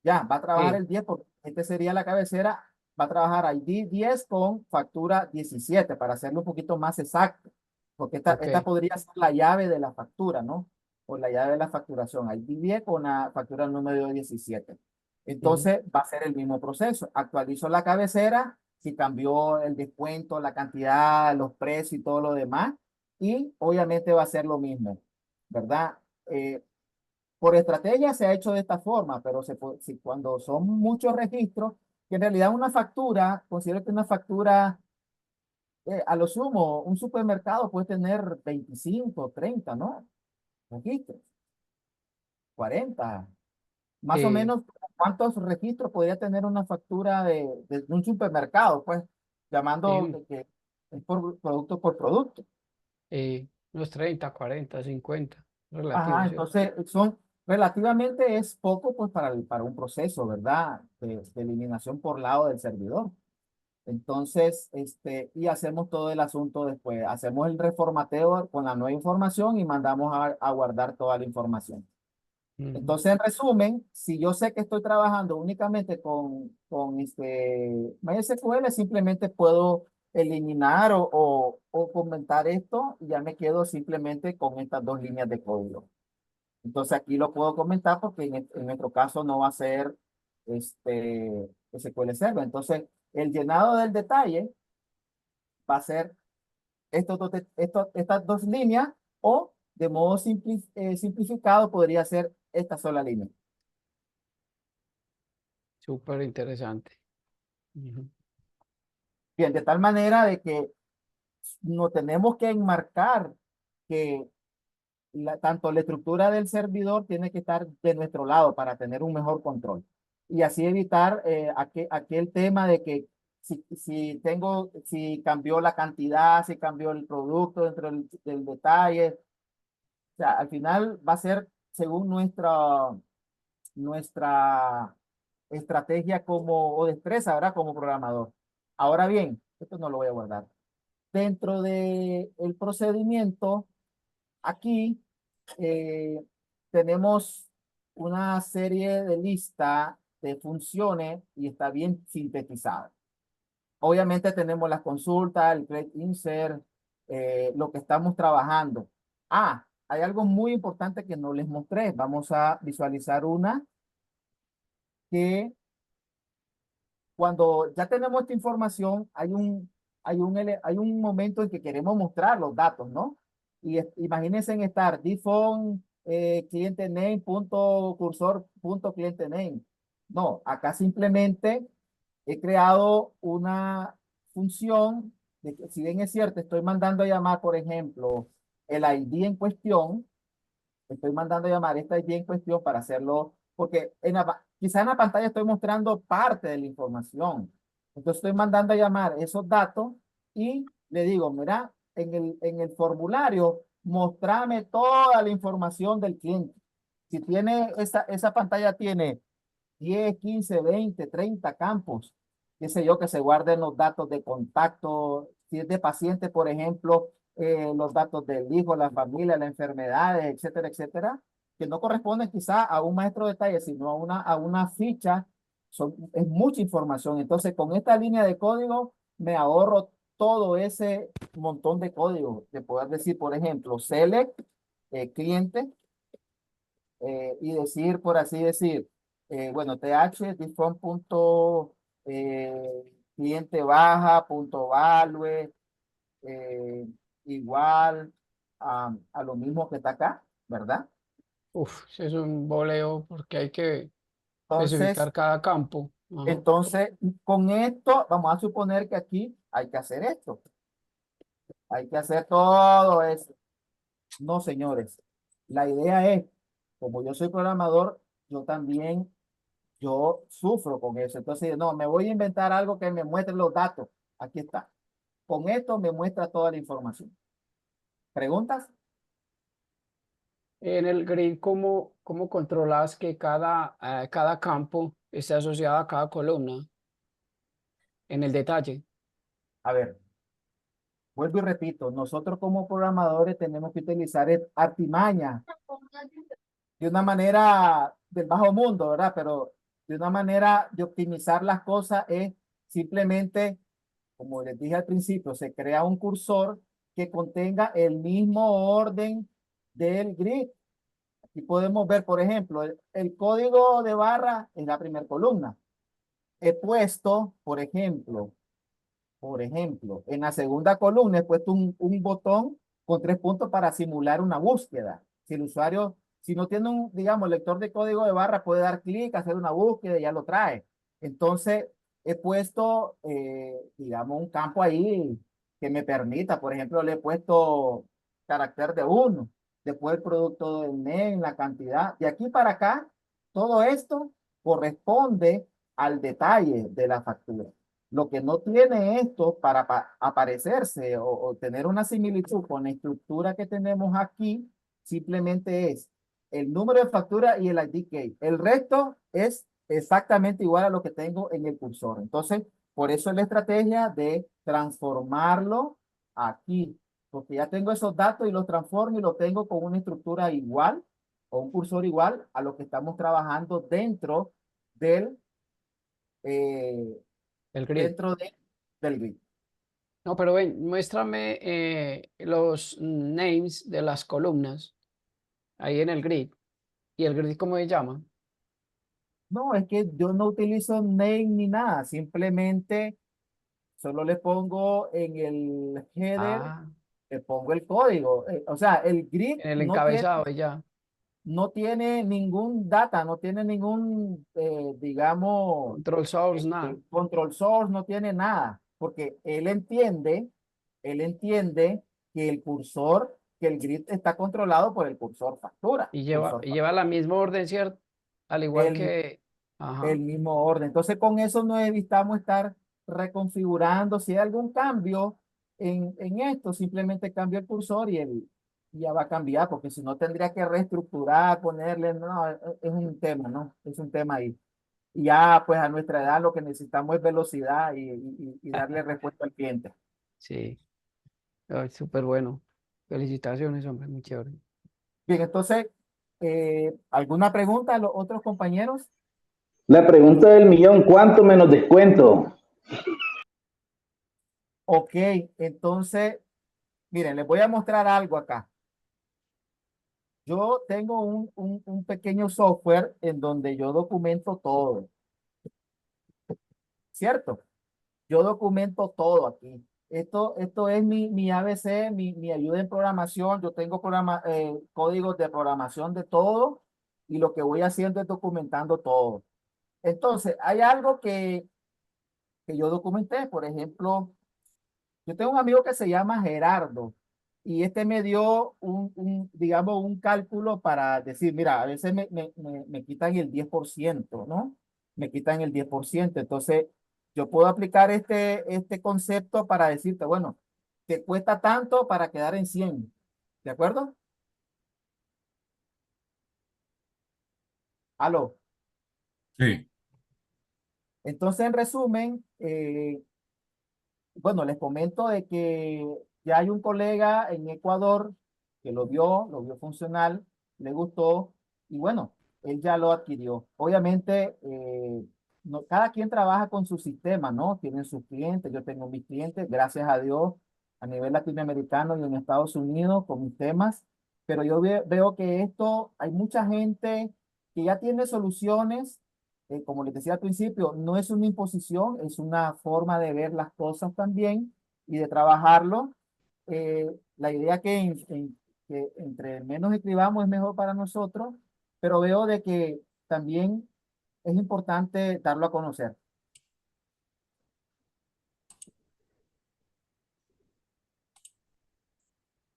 Ya, va a trabajar Sí, el 10 porque este sería la cabecera. Va a trabajar ID 10 con factura 17 para hacerlo un poquito más exacto. Porque ok. esta podría ser la llave de la factura, ¿no? O la llave de la facturación. ID 10 con la factura número 17. Ujú, Entonces va a ser el mismo proceso. Actualizo la cabecera, si cambió el descuento, la cantidad, los precios y todo lo demás. Y obviamente va a ser lo mismo, ¿verdad? Por estrategia se ha hecho de esta forma, pero si cuando son muchos registros, que en realidad una factura, considero que una factura, a lo sumo, un supermercado puede tener 25, 30, ¿no? Registros, 40. Más o sí, menos, ¿cuántos registros podría tener una factura de un supermercado? Pues llamando sí, de que es por producto por producto. unos 30, 40, 50, relativo, Ajá, ¿cierto? entonces son relativamente es poco pues para un proceso, ¿verdad? De eliminación por lado del servidor. Entonces, y hacemos todo el asunto después. Hacemos el reformateo con la nueva información y mandamos a guardar toda la información. Ujú, Entonces, en resumen, si yo sé que estoy trabajando únicamente con MySQL, simplemente puedo eliminar o comentar esto y ya me quedo simplemente con estas dos líneas de código. Entonces aquí lo puedo comentar porque en nuestro caso no va a ser SQL Server. Entonces, el llenado del detalle va a ser estas dos líneas o de modo simplificado podría ser esta sola línea. súper interesante. Ujú, Bien, de tal manera de que no tenemos que enmarcar que tanto la estructura del servidor tiene que estar de nuestro lado para tener un mejor control. Y así evitar aquel tema de que si cambió la cantidad, si cambió el producto dentro del detalle. O sea, al final va a ser según nuestra estrategia como, o destreza, ¿verdad? Como programador. Ahora bien, esto no lo voy a guardar. Dentro de el procedimiento, aquí tenemos una serie de lista de funciones y está bien sintetizada. Obviamente tenemos las consultas, el create insert, lo que estamos trabajando. Ah, hay algo muy importante que no les mostré. Vamos a visualizar una que cuando ya tenemos esta información, hay un momento en que queremos mostrar los datos, ¿no? Y imagínense en estar default cliente name punto cursor punto cliente name. No, acá simplemente he creado una función de que, si bien es cierto, estoy mandando a llamar, por ejemplo, el ID en cuestión, estoy mandando a llamar esta ID en cuestión para hacerlo, porque quizá en la pantalla estoy mostrando parte de la información. Entonces estoy mandando a llamar esos datos y le digo, mira, en el formulario, mostrame toda la información del cliente. Si tiene esa pantalla tiene 10, 15, 20, 30 campos, qué sé yo, que se guarden los datos de contacto, si es de paciente, por ejemplo, los datos del hijo, la familia, las enfermedades, etcétera, etcétera, que no corresponden quizá a un maestro de detalle, sino a una ficha, es mucha información. Entonces, con esta línea de código, me ahorro todo ese montón de código, de poder decir, por ejemplo, select cliente, y decir, por así decir, bueno, th default punto cliente baja punto value igual a lo mismo que está acá, ¿verdad? Uf, ese es un boleo porque hay que Entonces, especificar cada campo. Ajá. entonces, con esto, vamos a suponer que aquí hay que hacer esto. Hay que hacer todo eso. No, señores. La idea es, como yo soy programador, yo también yo sufro con eso. Entonces, no, me voy a inventar algo que me muestre los datos. Aquí está. Con esto me muestra toda la información. ¿Preguntas? En el grid, ¿cómo controlas que cada campo esté asociado a cada columna en el detalle? A ver, vuelvo y repito, nosotros como programadores tenemos que utilizar artimaña de una manera del bajo mundo, ¿verdad? Pero de una manera de optimizar las cosas es simplemente, como les dije al principio, se crea un cursor que contenga el mismo orden del grid. Aquí podemos ver, por ejemplo, el código de barra en la primera columna. He puesto, por ejemplo, en la segunda columna he puesto un botón con 3 puntos para simular una búsqueda. Si el usuario, si no tiene un, digamos, lector de código de barra, puede dar clic, hacer una búsqueda y ya lo trae. Entonces, he puesto, digamos, un campo ahí que me permita, por ejemplo, le he puesto carácter de 1, después el producto del NEM, la cantidad. De aquí para acá, todo esto corresponde al detalle de la factura. Lo que no tiene esto para aparecerse o tener una similitud con la estructura que tenemos aquí, simplemente es el número de factura y el ID key. El resto es exactamente igual a lo que tengo en el cursor. Entonces, por eso es la estrategia de transformarlo aquí, porque ya tengo esos datos y los transformo y los tengo con una estructura igual o un cursor igual a lo que estamos trabajando del eh, El grid. dentro del grid. No, pero ven, muéstrame los names de las columnas ahí en el grid. ¿Y el grid cómo se llama? No, es que yo no utilizo name ni nada, simplemente solo le pongo en el header, Ah, le pongo el código. O sea, el grid en el encabezado y ya. no tiene ningún data, no tiene ningún, digamos, Control source, nada. control source, no tiene nada, porque él entiende que el cursor, que el grid está controlado por el cursor factura. Y lleva, Cursor y lleva la misma orden, ¿cierto? Al igual el, que... Ajá. el mismo orden. Entonces, con eso no evitamos estar reconfigurando. Si hay algún cambio en esto, simplemente cambio el cursor y ya va a cambiar, porque si no tendría que reestructurar, ponerle, no, es un tema, ¿no? Es un tema ahí. Y ya, pues a nuestra edad lo que necesitamos es velocidad y darle respuesta al cliente. Sí, ay, súper bueno. Felicitaciones, hombre, muy chévere. Bien, entonces, ¿alguna pregunta a los otros compañeros? La pregunta del millón, ¿cuánto menos descuento? Ok, entonces, miren, les voy a mostrar algo acá. Yo tengo un pequeño software en donde yo documento todo, ¿cierto? Yo documento todo aquí. Esto es mi ABC, mi ayuda en programación. Yo tengo códigos de programación de todo y lo que voy haciendo es documentando todo. Entonces, hay algo que yo documenté. Por ejemplo, yo tengo un amigo que se llama Gerardo y este me dio digamos, un cálculo para decir, mira, a veces me quitan el 10%, ¿no? Me quitan el 10%. Entonces, yo puedo aplicar este concepto para decirte, bueno, te cuesta tanto para quedar en 100. ¿De acuerdo? Aló. Sí. Entonces, en resumen, bueno, les comento de que ya hay un colega en Ecuador que lo vio funcional, le gustó y bueno, él ya lo adquirió. Obviamente, cada quien trabaja con su sistema, ¿no? Tienen sus clientes, yo tengo mis clientes, gracias a Dios, a nivel latinoamericano y en Estados Unidos con mis temas, pero yo veo que esto, hay mucha gente que ya tiene soluciones como les decía al principio, no es una imposición, es una forma de ver las cosas también y de trabajarlo. La idea que entre menos escribamos es mejor para nosotros, pero veo de que también es importante darlo a conocer.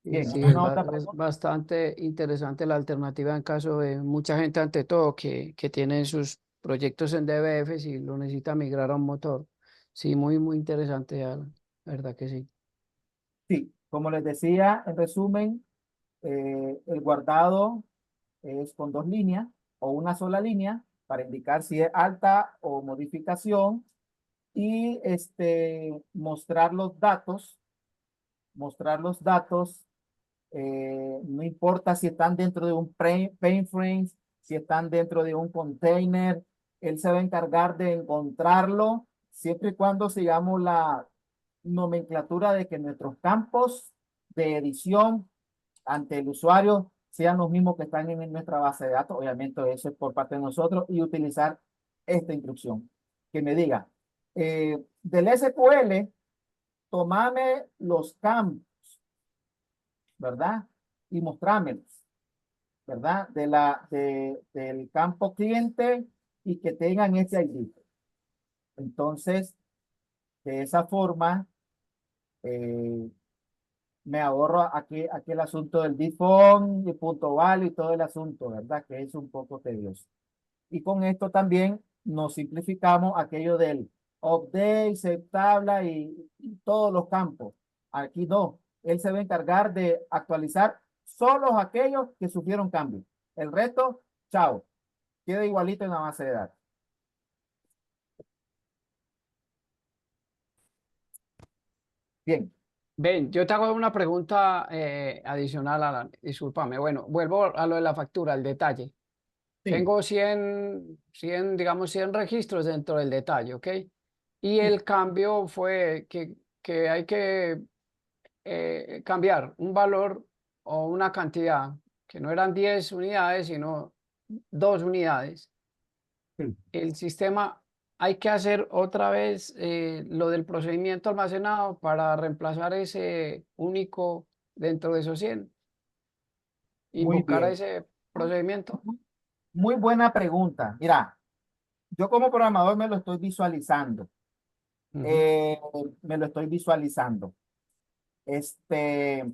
Y Bien, sí, ¿alguna otra es pregunta? bastante interesante la alternativa en caso de mucha gente, ante todo, que tiene sus proyectos en DBF y lo necesita migrar a un motor. Sí, muy, muy interesante, Alan. ¿Verdad que sí? Sí, como les decía, en resumen, el guardado es con dos líneas o una sola línea para indicar si es alta o modificación y mostrar los datos, no importa si están dentro de un paint frame, si están dentro de un container, él se va a encargar de encontrarlo siempre y cuando sigamos la nomenclatura de que nuestros campos de edición ante el usuario sean los mismos que están en nuestra base de datos. Obviamente eso es por parte de nosotros y utilizar esta instrucción que me diga del SQL, tomame los campos, ¿verdad? Y mostrámelos, ¿verdad? Del campo cliente y que tengan ese ID. Entonces, de esa forma, eh, me ahorro aquí el asunto del default y punto value y todo el asunto, ¿verdad? Que es un poco tedioso. Y con esto también nos simplificamos aquello del update, save tabla y todos los campos. Aquí no. Él se va a encargar de actualizar solo aquellos que sufrieron cambios. El resto, chao. Queda igualito en la base de datos. Bien. Ven, yo te hago una pregunta adicional, Alan. Discúlpame. Bueno, vuelvo a lo de la factura, el detalle. Sí. Tengo 100, digamos, 100 registros dentro del detalle, ¿ok? Y Sí. el cambio fue que hay que cambiar un valor o una cantidad, que no eran 10 unidades, sino 2 unidades. Sí. El sistema, hay que hacer otra vez lo del procedimiento almacenado para reemplazar ese único dentro de esos 100, Muy invocar a bien. ese procedimiento. Muy buena pregunta. Mira, yo como programador me lo estoy visualizando. Ujú. Eh, Me lo estoy visualizando. Este,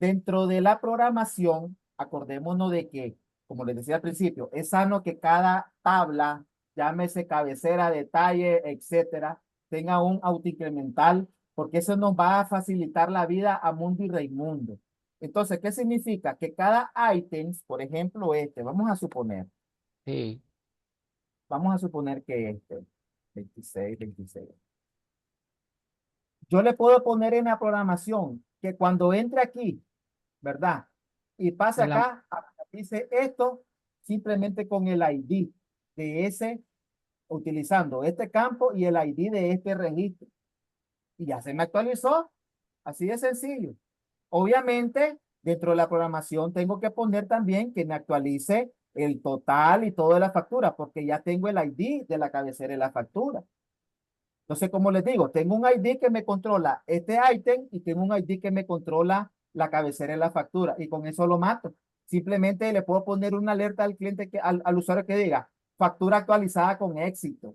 Dentro de la programación, acordémonos de que, como les decía al principio, es sano que cada tabla, llámese cabecera, detalle, etcétera, tenga un autoincremental, porque eso nos va a facilitar la vida a Mundo y Raimundo. Entonces, ¿qué significa? Que cada ítem, por ejemplo, vamos a suponer, Sí, vamos a suponer que 26. Yo le puedo poner en la programación que cuando entre aquí, ¿verdad? Y pase En la, acá, dice esto simplemente con el ID de ese, utilizando este campo y el ID de este registro. Y ya se me actualizó. Así de sencillo. Obviamente, dentro de la programación tengo que poner también que me actualice el total y toda la factura, porque ya tengo el ID de la cabecera de la factura. Entonces, como les digo, tengo un ID que me controla este ítem y tengo un ID que me controla la cabecera de la factura y con eso lo mato. Simplemente le puedo poner una alerta al cliente, al usuario que diga factura actualizada con éxito.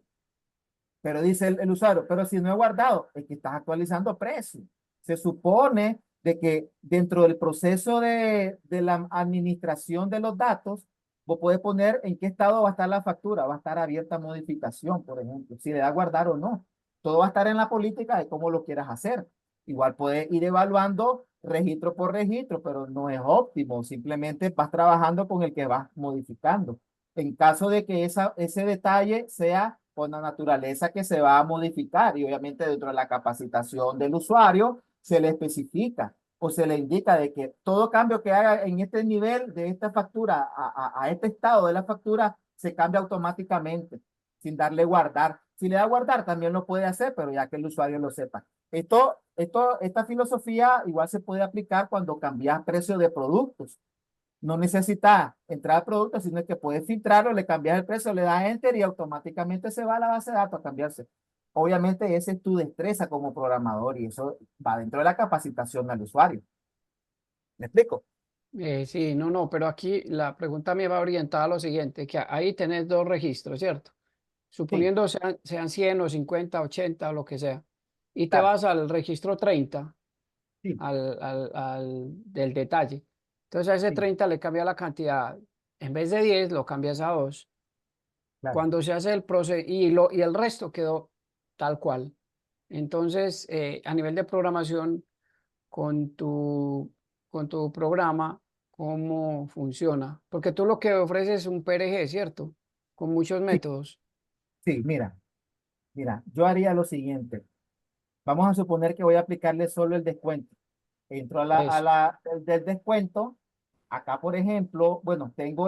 Pero dice el usuario, pero si no he guardado, es que estás actualizando precio. Se supone de que dentro del proceso de la administración de los datos, vos podés poner en qué estado va a estar la factura, va a estar abierta a modificación, por ejemplo, si le da a guardar o no. Todo va a estar en la política de cómo lo quieras hacer. Igual puedes ir evaluando registro por registro, pero no es óptimo. Simplemente vas trabajando con el que vas modificando. En caso de que ese detalle sea con la naturaleza que se va a modificar y obviamente dentro de la capacitación del usuario se le especifica o se le indica de que todo cambio que haga en este nivel de esta factura a este estado de la factura se cambia automáticamente sin darle guardar. Si le da guardar también lo puede hacer, pero ya que el usuario lo sepa. Esta filosofía igual se puede aplicar cuando cambias precio de productos. No necesita entrar al producto, sino que puede filtrarlo, le cambias el precio, le das enter y automáticamente se va a la base de datos a cambiarse. Obviamente, esa es tu destreza como programador y eso va dentro de la capacitación al usuario. ¿Me explico? sí, no, no, pero aquí la pregunta me va orientada a lo siguiente, que ahí tenés dos registros, ¿cierto? Sí, Suponiendo sean 100 o 50, 80 o lo que sea, y te claro. vas al registro 30 Sí, del detalle. Entonces a ese sí, 30 le cambia la cantidad, en vez de 10 lo cambias a 2. claro. Cuando se hace el proceso y el resto quedó tal cual. Entonces, a nivel de programación, con con tu programa, ¿cómo funciona? Porque tú lo que ofreces es un PRG, ¿cierto? Con muchos Sí, métodos. sí, mira, yo haría lo siguiente. Vamos a suponer que voy a aplicarle solo el descuento. Entro Eso. del descuento. Acá, por ejemplo, bueno, tengo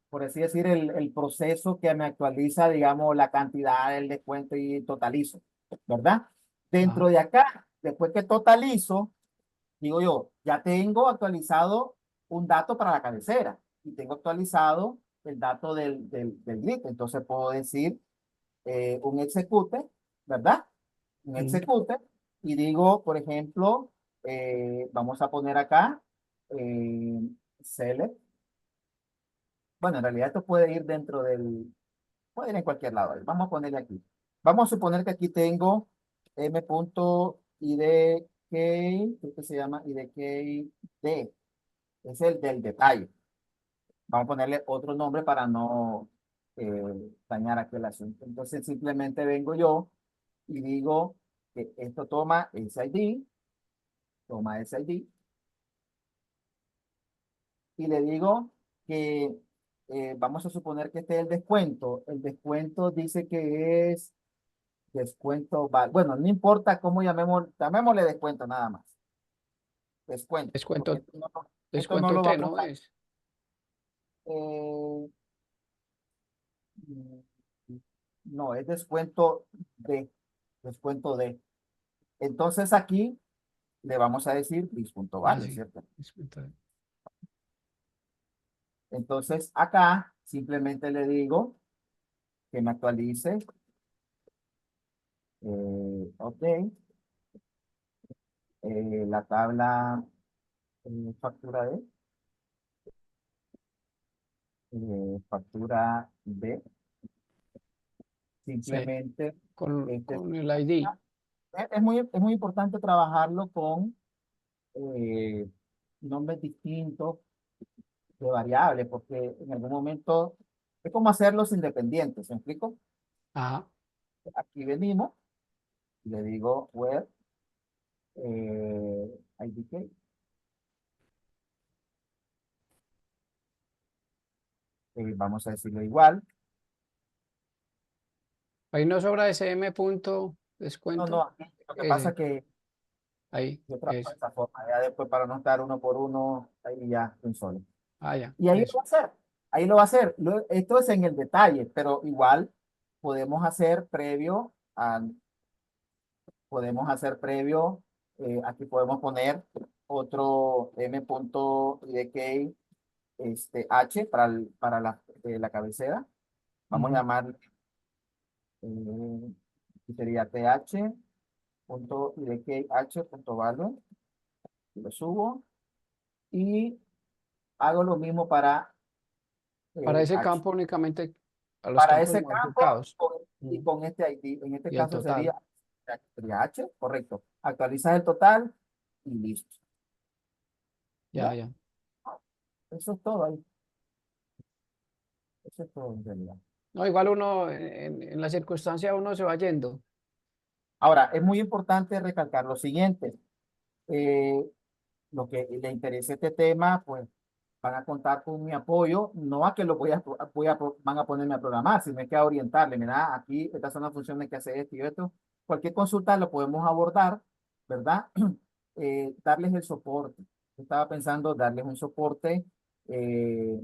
por así decir, el proceso que me actualiza, digamos, la cantidad del descuento y totalizo, ¿verdad? Dentro Ajá. de acá, después que totalizo, digo yo, ya tengo actualizado un dato para la cabecera y tengo actualizado el dato del grid. Entonces puedo decir un execute, ¿verdad? Un Mm. execute y digo, por ejemplo, vamos a poner acá select. Bueno, en realidad esto puede ir puede ir en cualquier lado. Vamos a ponerle aquí. Vamos a suponer que aquí tengo m.idk, creo que se llama idkd, es el del detalle. Vamos a ponerle otro nombre para no dañar aquí el asunto. Entonces simplemente vengo yo y digo que esto toma ese ID, y le digo que vamos a suponer que este es el descuento. El descuento dice que es descuento, bueno, no importa cómo llamémosle descuento nada más. Descuento, porque Descuento, esto no descuento lo va a T, ¿no pasar. es? Eh, no, es descuento de. Entonces aquí le vamos a decir descuento Ah, vale, sí. ¿cierto? Descuento. Entonces acá simplemente le digo que me actualice. Ok, la tabla factura de factura B. Sí. Simplemente este, Con el ID. es muy importante trabajarlo con eh, nombres distintos de variables, porque en algún momento es como hacerlos independientes. ¿Me explico? Ajá. Aquí venimos y le digo web IDK. Vamos a decirlo igual. Ahí no sobra ese M punto No, descuento. no, aquí lo que pasa Ese, es que ahí, yo trabajo de eso. esta forma, ya después para no estar uno por uno, ahí ya un solo. Ah, ya, Y ahí lo eso. va a hacer, ahí lo va a hacer. Esto es en el detalle, pero igual podemos hacer podemos hacer previo, aquí podemos poner otro m.idk h para la cabecera. Vamos a Ujú. llamar, aquí sería th.idkh.value, y lo subo y hago lo mismo para Para ese h. campo únicamente, a los Para campos ese campo modificados. y Mm. con este ID, en este Y el caso total. sería H, correcto. Actualizas el total y listo. Ya, ¿Ya? ya. Eso es todo ahí. Eso es todo en realidad. No, igual uno, en la circunstancia uno se va yendo. Ahora, es muy importante recalcar lo siguiente. Eh, lo que le interese este tema, pues van a contar con mi apoyo, no a que lo van a ponerme a programar, sino que a orientarle, mira, aquí estas son las funciones que hace esto y esto. Cualquier consulta lo podemos abordar, ¿verdad? Darles el soporte. Yo estaba pensando darles un soporte. eh,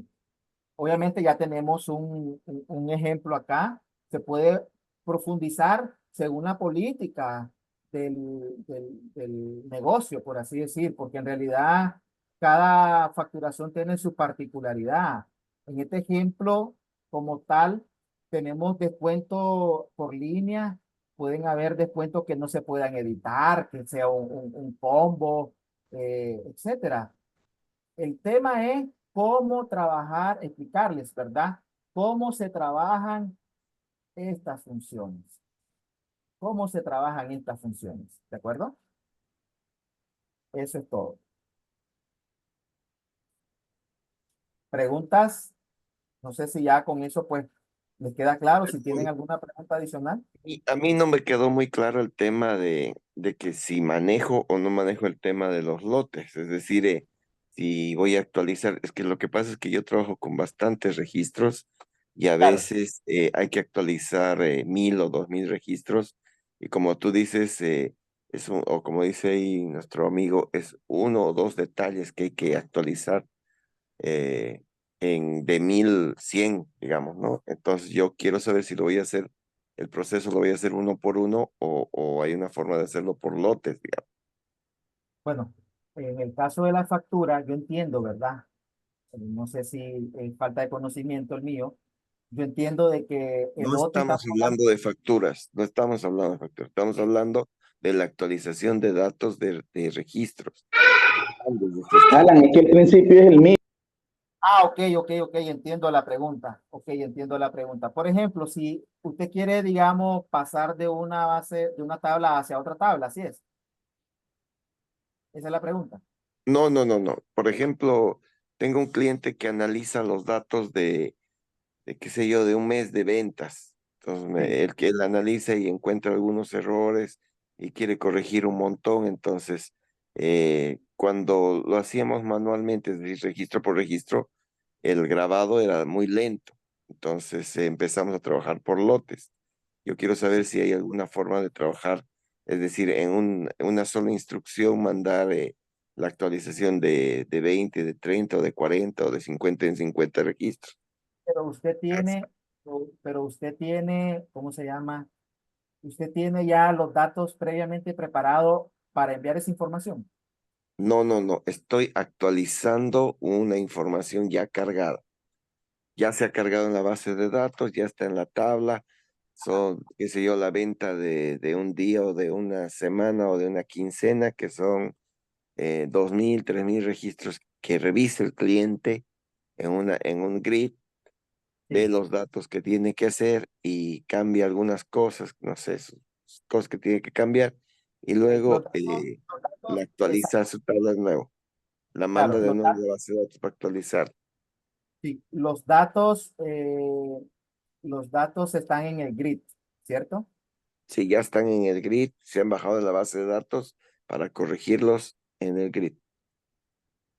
Obviamente ya tenemos un ejemplo acá. Se puede profundizar según la política del negocio, por así decir, porque en realidad cada facturación tiene su particularidad. En este ejemplo, como tal, tenemos descuento por línea. Pueden haber descuentos que no se puedan editar, que sea un combo, etcétera. El tema es cómo trabajar, explicarles, ¿verdad? Cómo se trabajan estas funciones. Cómo se trabajan estas funciones. ¿De acuerdo? Eso es todo. ¿Preguntas? No sé si ya con eso, pues, les queda claro. Si tienen alguna pregunta adicional. Y a mí no me quedó muy claro el tema de que si manejo o no manejo el tema de los lotes, es decir, si voy a actualizar, es que lo que pasa es que yo trabajo con bastantes registros y a Claro. veces hay que actualizar 1000 o 2000 registros y como tú dices, o como dice ahí nuestro amigo, es uno o dos detalles que hay que actualizar eh, de 1100, digamos, ¿no? Entonces yo quiero saber si lo voy a hacer, el proceso lo voy a hacer uno por uno o hay una forma de hacerlo por lotes, digamos. Bueno, en el caso de la factura, yo entiendo, ¿verdad? No sé si es falta de conocimiento el mío. Yo entiendo de que el No lote está estamos hablando de facturas, no estamos hablando de facturas, estamos hablando de la actualización de datos de registros. Alan, es que el principio es el mismo. Ok, entiendo la pregunta. Ok, entiendo la pregunta. Por ejemplo, si usted quiere, digamos, pasar de una base, de una tabla hacia otra tabla, ¿así es? Esa es la pregunta. No, no, no, no. Por ejemplo, tengo un cliente que analiza los datos qué sé yo, de un mes de ventas. Entonces, Sí, él analiza y encuentra algunos errores y quiere corregir un montón. Entonces, cuando lo hacíamos manualmente, es decir, registro por registro, el grabado era muy lento. Entonces, empezamos a trabajar por lotes. Yo quiero saber si hay alguna forma de trabajar, es decir, en una sola instrucción mandar la actualización de 20, de 30 o de 40 o de 50 en 50 registros. pero usted tiene, ¿cómo se llama? Usted tiene ya los datos previamente preparados para enviar esa información. No, no, no. Estoy actualizando una información ya cargada. Ya se ha cargado en la base de datos, ya está en la tabla. Son, qué sé yo, la venta de un día o de una semana o de una quincena, que son 2000, 3000 registros que revisa el cliente en un grid, ve Sí. los datos que tiene que hacer y cambia algunas cosas, no sé, cosas que tiene que cambiar y Los luego datos, la exacto, actualiza a su tabla de nuevo. La manda claro, de nuevo a la base de datos para actualizar. sí, los datos están en el grid, ¿cierto? Si ya están en el grid, se han bajado de la base de datos para corregirlos en el grid.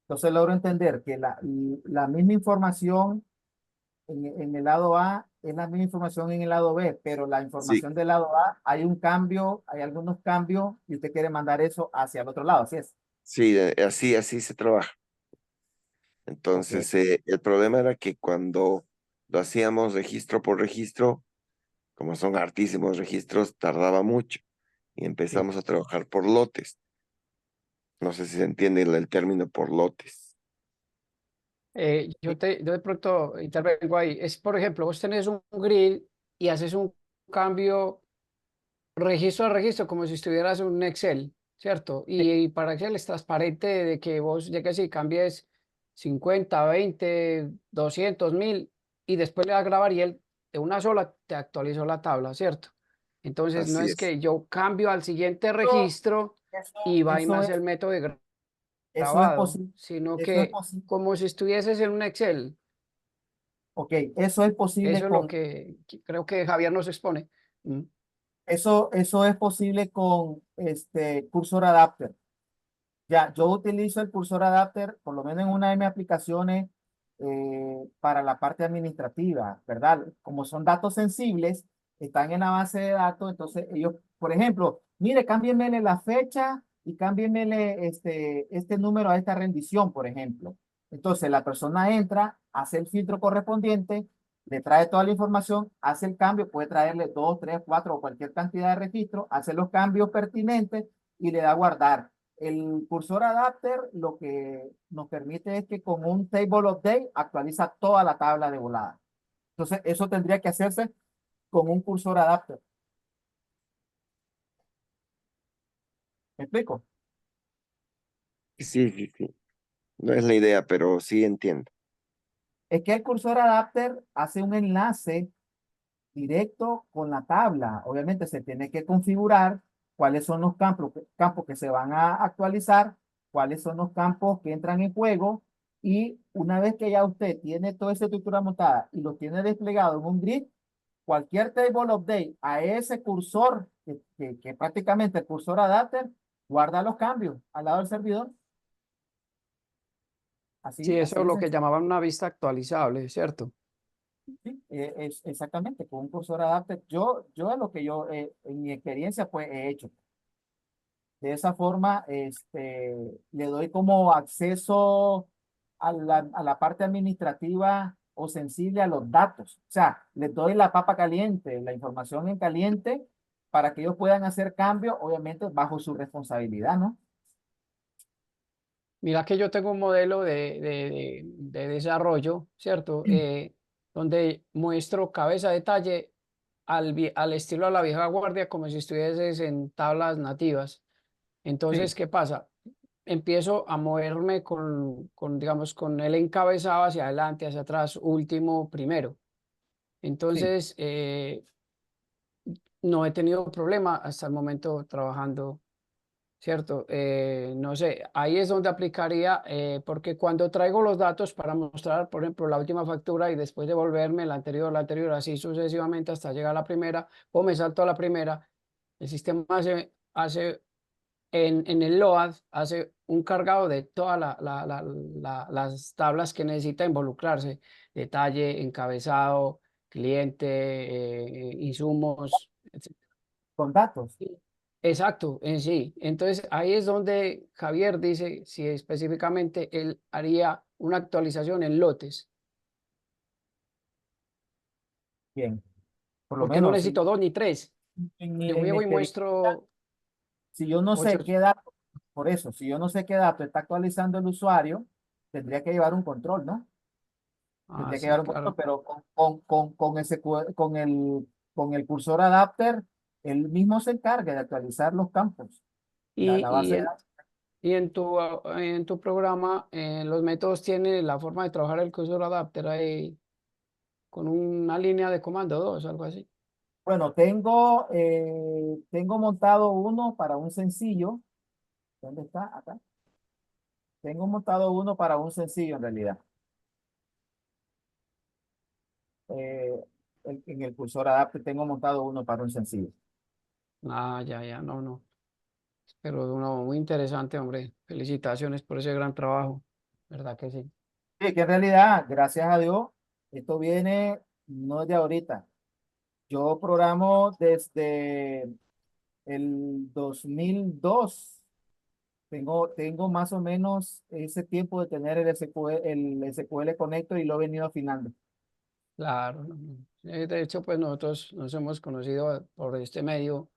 Entonces logro entender que la misma información en el lado A es la misma información en el lado B, pero la Sí, información del lado A hay un cambio, hay algunos cambios y usted quiere mandar eso hacia el otro lado, ¿así es? sí, así se trabaja. Ok, Entonces, el problema era que cuando lo hacíamos registro por registro, como son hartísimos registros, tardaba mucho y sí. empezamos a trabajar por lotes. No sé si se entiende el término por lotes. Yo de pronto intervengo ahí. Es, por ejemplo, vos tenés un grid y haces un cambio registro a registro como si estuvieras en un Excel, ¿cierto? Y para Excel es transparente de que vos llegues y cambies 50, 20, 200, 1000 y después le das a grabar y él de una sola te actualizó la tabla, ¿cierto? Entonces no Así es es. que yo cambio al siguiente Eso, registro eso, y va y me eso hace es, el método de eso es grabado, posible, sino eso es que posible, como si estuvieses en un Excel. ok, eso es posible Eso es lo con, que creo que Javier nos expone. Mm. eso es posible con este cursor adapter. Ya, yo utilizo el cursor adapter, por lo menos en una de mis aplicaciones, para la parte administrativa, ¿verdad? Como son datos sensibles, están en la base de datos, entonces ellos, por ejemplo, mire, cámbienmele la fecha y cámbienmele este número a esta rendición, por ejemplo. Entonces la persona entra, hace el filtro correspondiente, le trae toda la información, hace el cambio, puede traerle 2, 3, 4 o cualquier cantidad de registros, hace los cambios pertinentes y le da a guardar. El cursor adapter lo que nos permite es que con un table update actualiza toda la tabla de volada. Entonces, eso tendría que hacerse con un cursor adapter. ¿Me explico? Sí, sí, sí. No es la idea, pero sí entiendo. Es que el cursor adapter hace un enlace directo con la tabla. Obviamente se tiene que configurar cuáles son los campos que se van a actualizar, cuáles son los campos que entran en juego. Y una vez que ya usted tiene toda esa estructura montada y lo tiene desplegado en un grid, cualquier table update a ese cursor, que prácticamente el cursor adapter, guarda los cambios al lado del servidor. Sí, Así, eso así es de lo que sencillo. llamaban una vista actualizable, ¿cierto? Sí, es exactamente, con un cursor adapter. Yo es lo que yo, en mi experiencia, pues he hecho. De esa forma, le doy como acceso a la parte administrativa o sensible a los datos. O sea, les doy la papa caliente, la información en caliente, para que ellos puedan hacer cambios, obviamente bajo su responsabilidad, ¿no? Mira que yo tengo un modelo de desarrollo, ¿cierto? Donde muestro cabeza de detalle al estilo de la vieja guardia, como si estuvieses en tablas nativas. Sí, Entonces, ¿qué pasa? Empiezo a moverme digamos, con el encabezado hacia adelante, hacia atrás, último, primero. sí, Entonces, no he tenido problema hasta el momento trabajando, ¿cierto? No sé, ahí es donde aplicaría, porque cuando traigo los datos para mostrar, por ejemplo, la última factura y después devolverme la anterior, así sucesivamente hasta llegar a la primera, o me salto a la primera, el sistema hace en el LOAD, hace un cargado de todas las tablas que necesita involucrarse, detalle, encabezado, cliente, insumos, etc. con datos. Exacto, en sí. Entonces ahí es donde Javier dice si específicamente él haría una actualización en lotes, Bien, por lo porque no menos si necesito dos ni tres. Yo en mi llego y experiencia, muestro si yo no ocho. sé qué datos, por eso, si yo no sé qué datos está actualizando el usuario, tendría que llevar un control, ¿no? Ah, Tendría que sí, llevar un control, claro. pero con el cursor adapter, él mismo se encarga de actualizar los campos, Y, la y, base de en, datos. y en tu programa, los métodos tienen la forma de trabajar el cursor adapter ahí con una línea de comando 2, algo así. Bueno, tengo montado uno para un sencillo. ¿Dónde está? Acá. Tengo montado uno para un sencillo en realidad. Eh, en el cursor adapter tengo montado uno para un sencillo. Ah, ya, ya, no, no. Pero no, muy interesante, hombre. Felicitaciones por ese gran trabajo. ¿Verdad que sí? Sí, que en realidad, gracias a Dios, Esto viene no es de ahorita. Yo programo desde el 2002. Tengo más o menos ese tiempo de tener el SQL Connector y lo he venido afinando. Claro, no, no. De hecho, pues nosotros nos hemos conocido por este medio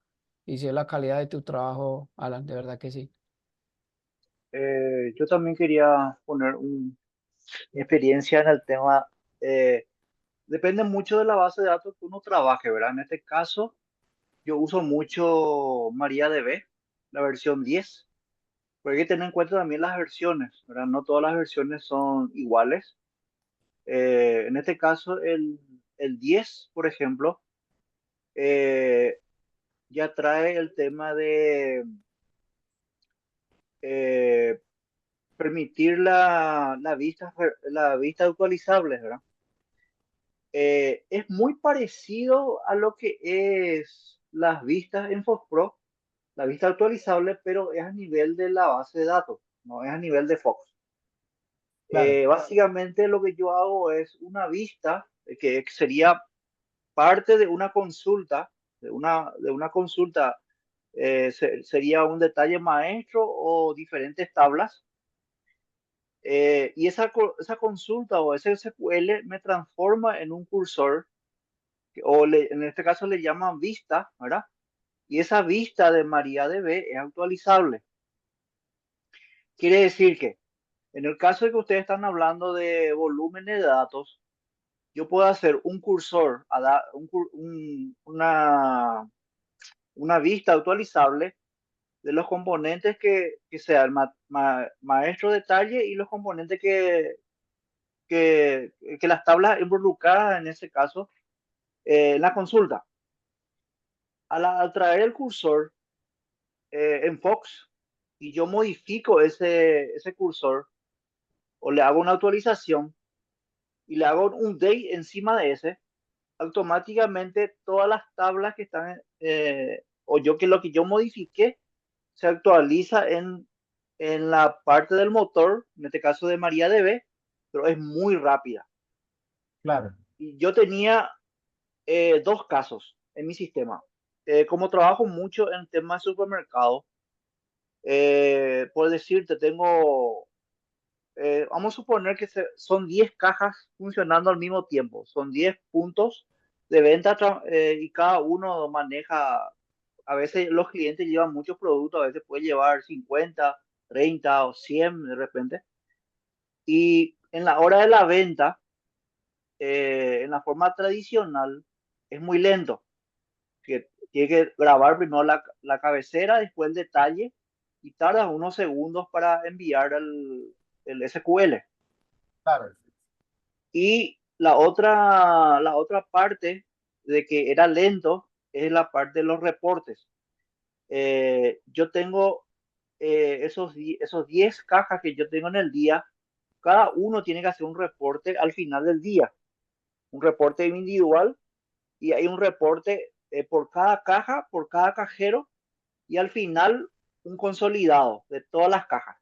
y sé la calidad de tu trabajo, Alan, de verdad que sí. Yo también quería poner mi experiencia en el tema. eh, Depende mucho de la base de datos que uno trabaje, ¿verdad? En este caso, yo uso mucho MariaDB, la versión 10, pero hay que tener en cuenta también las versiones, ¿verdad? No todas las versiones son iguales. En este caso, el 10, por ejemplo, eh, ya trae el tema de eh, permitir la vista actualizable, ¿verdad? Es muy parecido a lo que es las vistas en Fox Pro, la vista actualizable, pero es a nivel de la base de datos, no es a nivel de Fox. Claro, Básicamente lo que yo hago es una vista que sería parte de una consulta, de una consulta, sería un detalle maestro o diferentes tablas. Y esa consulta o ese SQL me transforma en un cursor, en este caso le llaman vista, ¿verdad? Y esa vista de MariaDB es actualizable. Quiere decir que en el caso de que ustedes están hablando de volúmenes de datos, yo puedo hacer un cursor, una vista actualizable de los componentes que sea el maestro detalle y los componentes que las tablas involucradas en ese caso, en la consulta. Al traer el cursor en Fox y yo modifico ese cursor o le hago una actualización y le hago un date encima de ese, automáticamente todas las tablas que están, o yo que lo que yo modifique, se actualiza en la parte del motor, en este caso de MariaDB, pero es muy rápida. claro. Y yo tenía dos casos en mi sistema. Como trabajo mucho en temas de supermercado, por decirte, vamos a suponer que son 10 cajas funcionando al mismo tiempo, son 10 puntos de venta y cada uno maneja, a veces los clientes llevan muchos productos, a veces puede llevar 50, 30 o 100 de repente. Y en la hora de la venta, en la forma tradicional, es muy lento, que tiene que grabar primero la cabecera, después el detalle y tarda unos segundos para enviar el SQL. Claro. Y la otra parte de que era lento es la parte de los reportes. Yo tengo esos 10 cajas que yo tengo en el día, cada uno tiene que hacer un reporte al final del día, un reporte individual y hay un reporte por cada caja, por cada cajero y al final un consolidado de todas las cajas.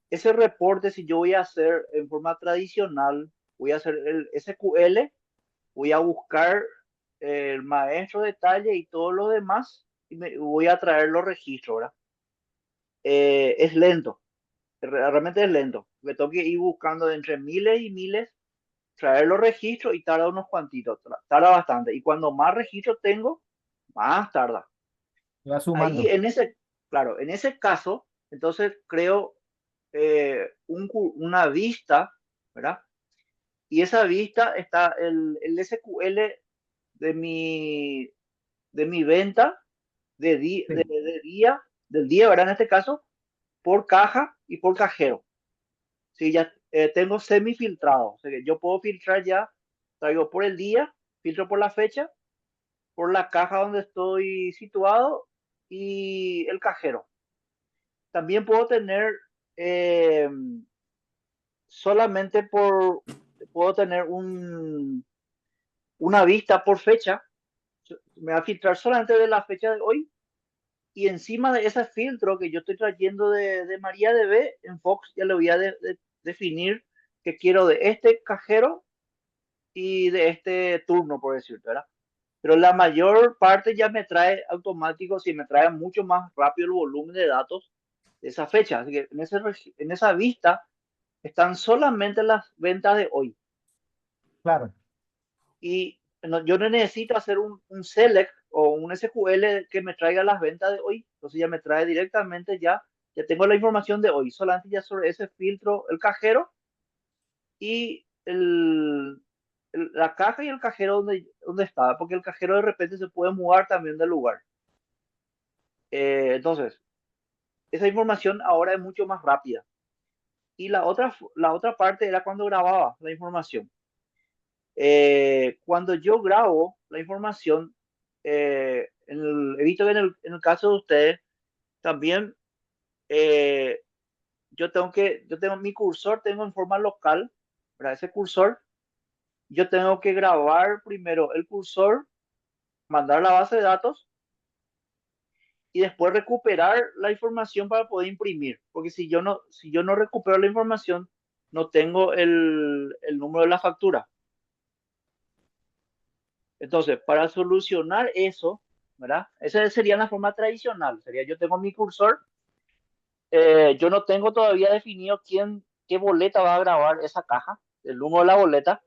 Ese reporte, si yo voy a hacer en forma tradicional, voy a hacer el SQL, voy a buscar el maestro detalle y todo lo demás y voy a traer los registros, ¿verdad? Es lento, realmente es lento. Me tengo que ir buscando entre miles y miles, traer los registros y tarda unos cuantitos, tarda bastante. Y cuando más registros tengo, más tarda. Va Ahí sumando. claro, en ese caso, entonces creo una vista, ¿verdad? Y esa vista está el SQL de mi venta Sí, del día, ¿verdad? En este caso, por caja y por cajero. Sí, ya tengo semifiltrado. O sea que yo puedo filtrar ya, traigo por el día, filtro por la fecha, por la caja donde estoy situado y el cajero. También puedo tener eh, solamente puedo tener una vista por fecha. Me va a filtrar solamente de la fecha de hoy y encima de ese filtro que yo estoy trayendo de MariaDB en Fox ya le voy a definir que quiero de este cajero y de este turno, por decirte, ¿verdad? Pero la mayor parte ya me trae automático, si me trae mucho más rápido el volumen de datos de esa fecha. Así que en esa vista están solamente las ventas de hoy. Claro, Y yo no necesito hacer un select o un SQL que me traiga las ventas de hoy. Entonces ya me trae directamente, ya tengo la información de hoy. Solamente ya sobre ese filtro el cajero y la caja y el cajero donde estaba, porque el cajero de repente se puede mudar también del lugar. Entonces, esa información ahora es mucho más rápida. Y la otra parte era cuando grababa la información. Cuando yo grabo la información, he visto que en el caso de ustedes, también yo tengo mi cursor, tengo en forma local, para ese cursor, yo tengo que grabar primero el cursor, mandar a la base de datos y después recuperar la información para poder imprimir. Porque si yo no recupero la información, no tengo el número de la factura. Entonces, para solucionar eso, ¿verdad? Esa sería la forma tradicional. Sería, yo tengo mi cursor, yo no tengo todavía definido qué boleta va a grabar esa caja, el número de la boleta.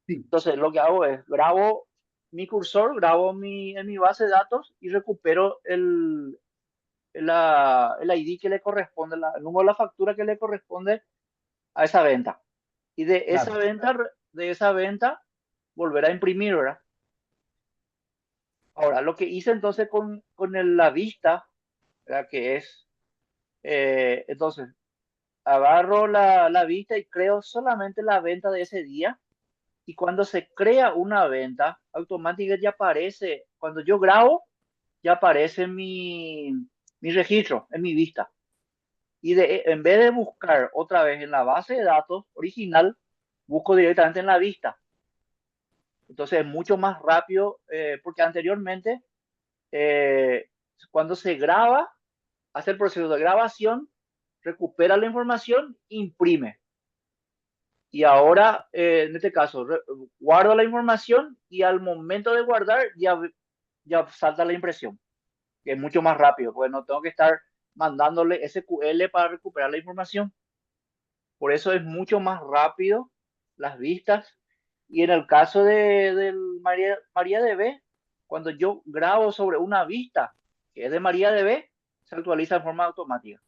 sí, Entonces, lo que hago es grabo mi cursor, grabo en mi base de datos y recupero el ID que le corresponde, el número de la factura que le corresponde a esa venta. Y claro. de esa venta, volver a imprimir, ¿verdad? Ahora, lo que hice entonces con la vista, ¿verdad? Que es, entonces, agarro la vista y creo solamente la venta de ese día. Y cuando se crea una venta, automáticamente ya aparece, cuando yo grabo, ya aparece mi registro en mi vista. Y en vez de buscar otra vez en la base de datos original, busco directamente en la vista. Entonces es mucho más rápido, porque anteriormente, eh, cuando se graba, hace el proceso de grabación, recupera la información, imprime. Y ahora, en este caso, guardo la información y al momento de guardar ya salta la impresión, que es mucho más rápido, porque no tengo que estar mandándole SQL para recuperar la información. Por eso es mucho más rápido las vistas. Y en el caso del MariaDB, cuando yo grabo sobre una vista que es de MariaDB, se actualiza de forma automática.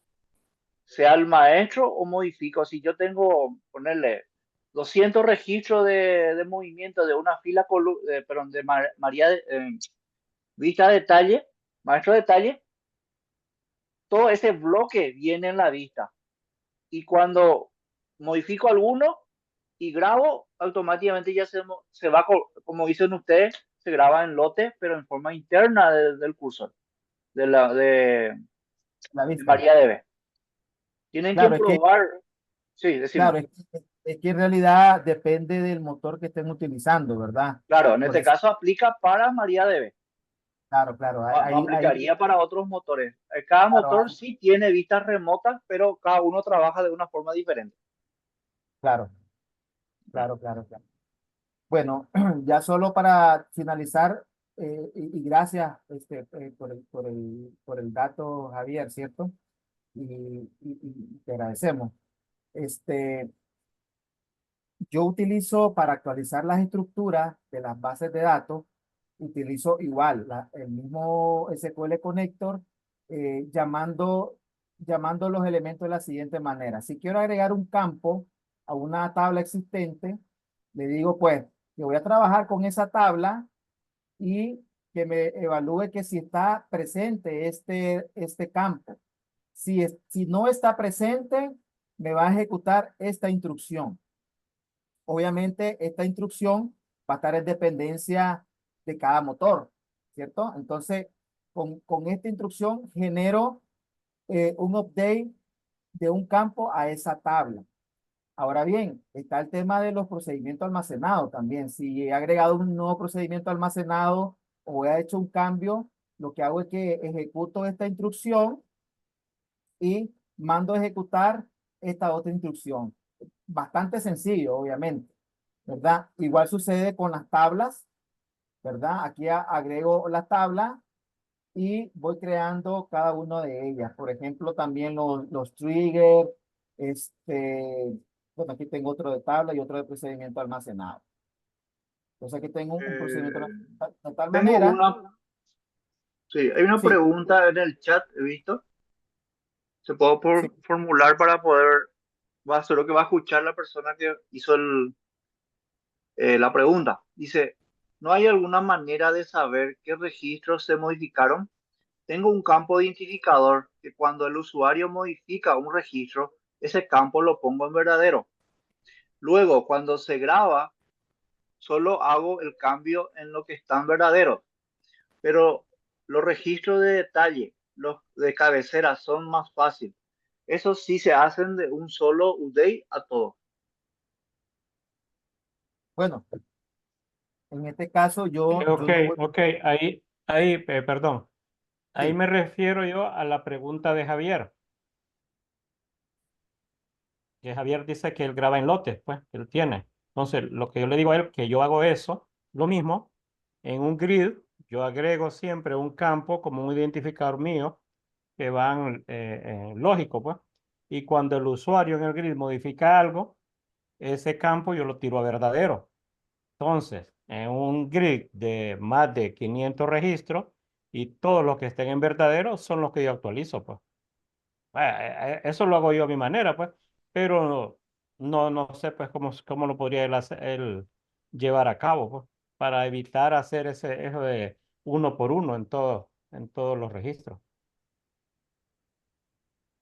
Sea el maestro o modifico. Si yo tengo, ponerle 200 registros de movimiento de una fila, perdón, de vista detalle, maestro detalle, todo ese bloque viene en la vista. Y cuando modifico alguno y grabo, automáticamente ya se va, como dicen ustedes, se graba en lote, pero en forma interna del cursor, de La vista. MariaDB. Tienen que Claro, probar, sí, decime. claro, es que en realidad depende del motor que estén utilizando, ¿verdad? Claro, en Por este eso, caso aplica para MariaDB. claro, claro, No aplicaría para otros motores. Cada claro, motor sí tiene vistas remotas, pero cada uno trabaja de una forma diferente. claro, claro. Bueno, ya solo para finalizar, y gracias por el dato, Javier, ¿cierto? Y te agradecemos. Este, yo utilizo para actualizar las estructuras de las bases de datos, utilizo igual el mismo SQL Connector, llamando los elementos de la siguiente manera. Si quiero agregar un campo a una tabla existente, le digo pues que voy a trabajar con esa tabla y que me evalúe que si está presente este campo. Si no está presente, me va a ejecutar esta instrucción. Obviamente, esta instrucción va a estar en dependencia de cada motor, ¿cierto? Entonces, con esta instrucción genero un update de un campo a esa tabla. Ahora bien, está el tema de los procedimientos almacenados también. Si he agregado un nuevo procedimiento almacenado o he hecho un cambio, lo que hago es que ejecuto esta instrucción y mando a ejecutar esta otra instrucción. Bastante sencillo, obviamente. ¿verdad? Igual sucede con las tablas, ¿verdad? Aquí agrego la tabla y voy creando cada una de ellas. Por ejemplo, también los triggers, bueno, aquí tengo otro de tabla y otro de procedimiento almacenado. Entonces aquí tengo un procedimiento de tal Tengo manera, sí, hay una sí, pregunta en el chat, he visto. Se puede sí. formular para poder, va a ser lo que va a escuchar la persona que hizo la pregunta. Dice, ¿no hay alguna manera de saber qué registros se modificaron? Tengo un campo identificador que cuando el usuario modifica un registro, ese campo lo pongo en verdadero. Luego, cuando se graba, solo hago el cambio en lo que está en verdadero. Pero los registros de detalle, los de cabecera, son más fáciles. Esos sí se hacen de un solo UDI a todo. Bueno, en este caso yo Ok, no voy, ok, perdón. Ahí sí, me refiero yo a la pregunta de Javier. Que Javier dice que él graba en lotes, pues, que él tiene. Entonces, lo que yo le digo a él, que yo hago eso, lo mismo, en un grid, yo agrego siempre un campo como un identificador mío, que van lógico, pues. Y cuando el usuario en el grid modifica algo, ese campo yo lo tiro a verdadero. Entonces, en un grid de más de 500 registros, y todos los que estén en verdadero son los que yo actualizo, pues. Eso lo hago yo a mi manera, pues, pero no sé, pues, cómo lo podría él llevar a cabo, pues, para evitar hacer eso de uno por uno en todos los registros.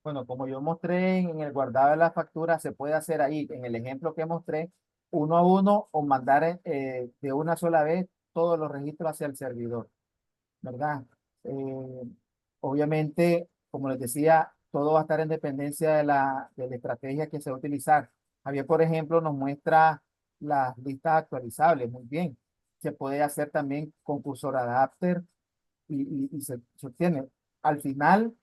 bueno, como yo mostré en el guardado de la factura, se puede hacer ahí, en el ejemplo que mostré, uno a uno o mandar de una sola vez todos los registros hacia el servidor, ¿verdad? Eh, Obviamente, como les decía, todo va a estar en dependencia de la estrategia que se va a utilizar. Javier, por ejemplo, nos muestra las listas actualizables, muy bien. Se puede hacer también con cursor adapter y se obtiene. Al final,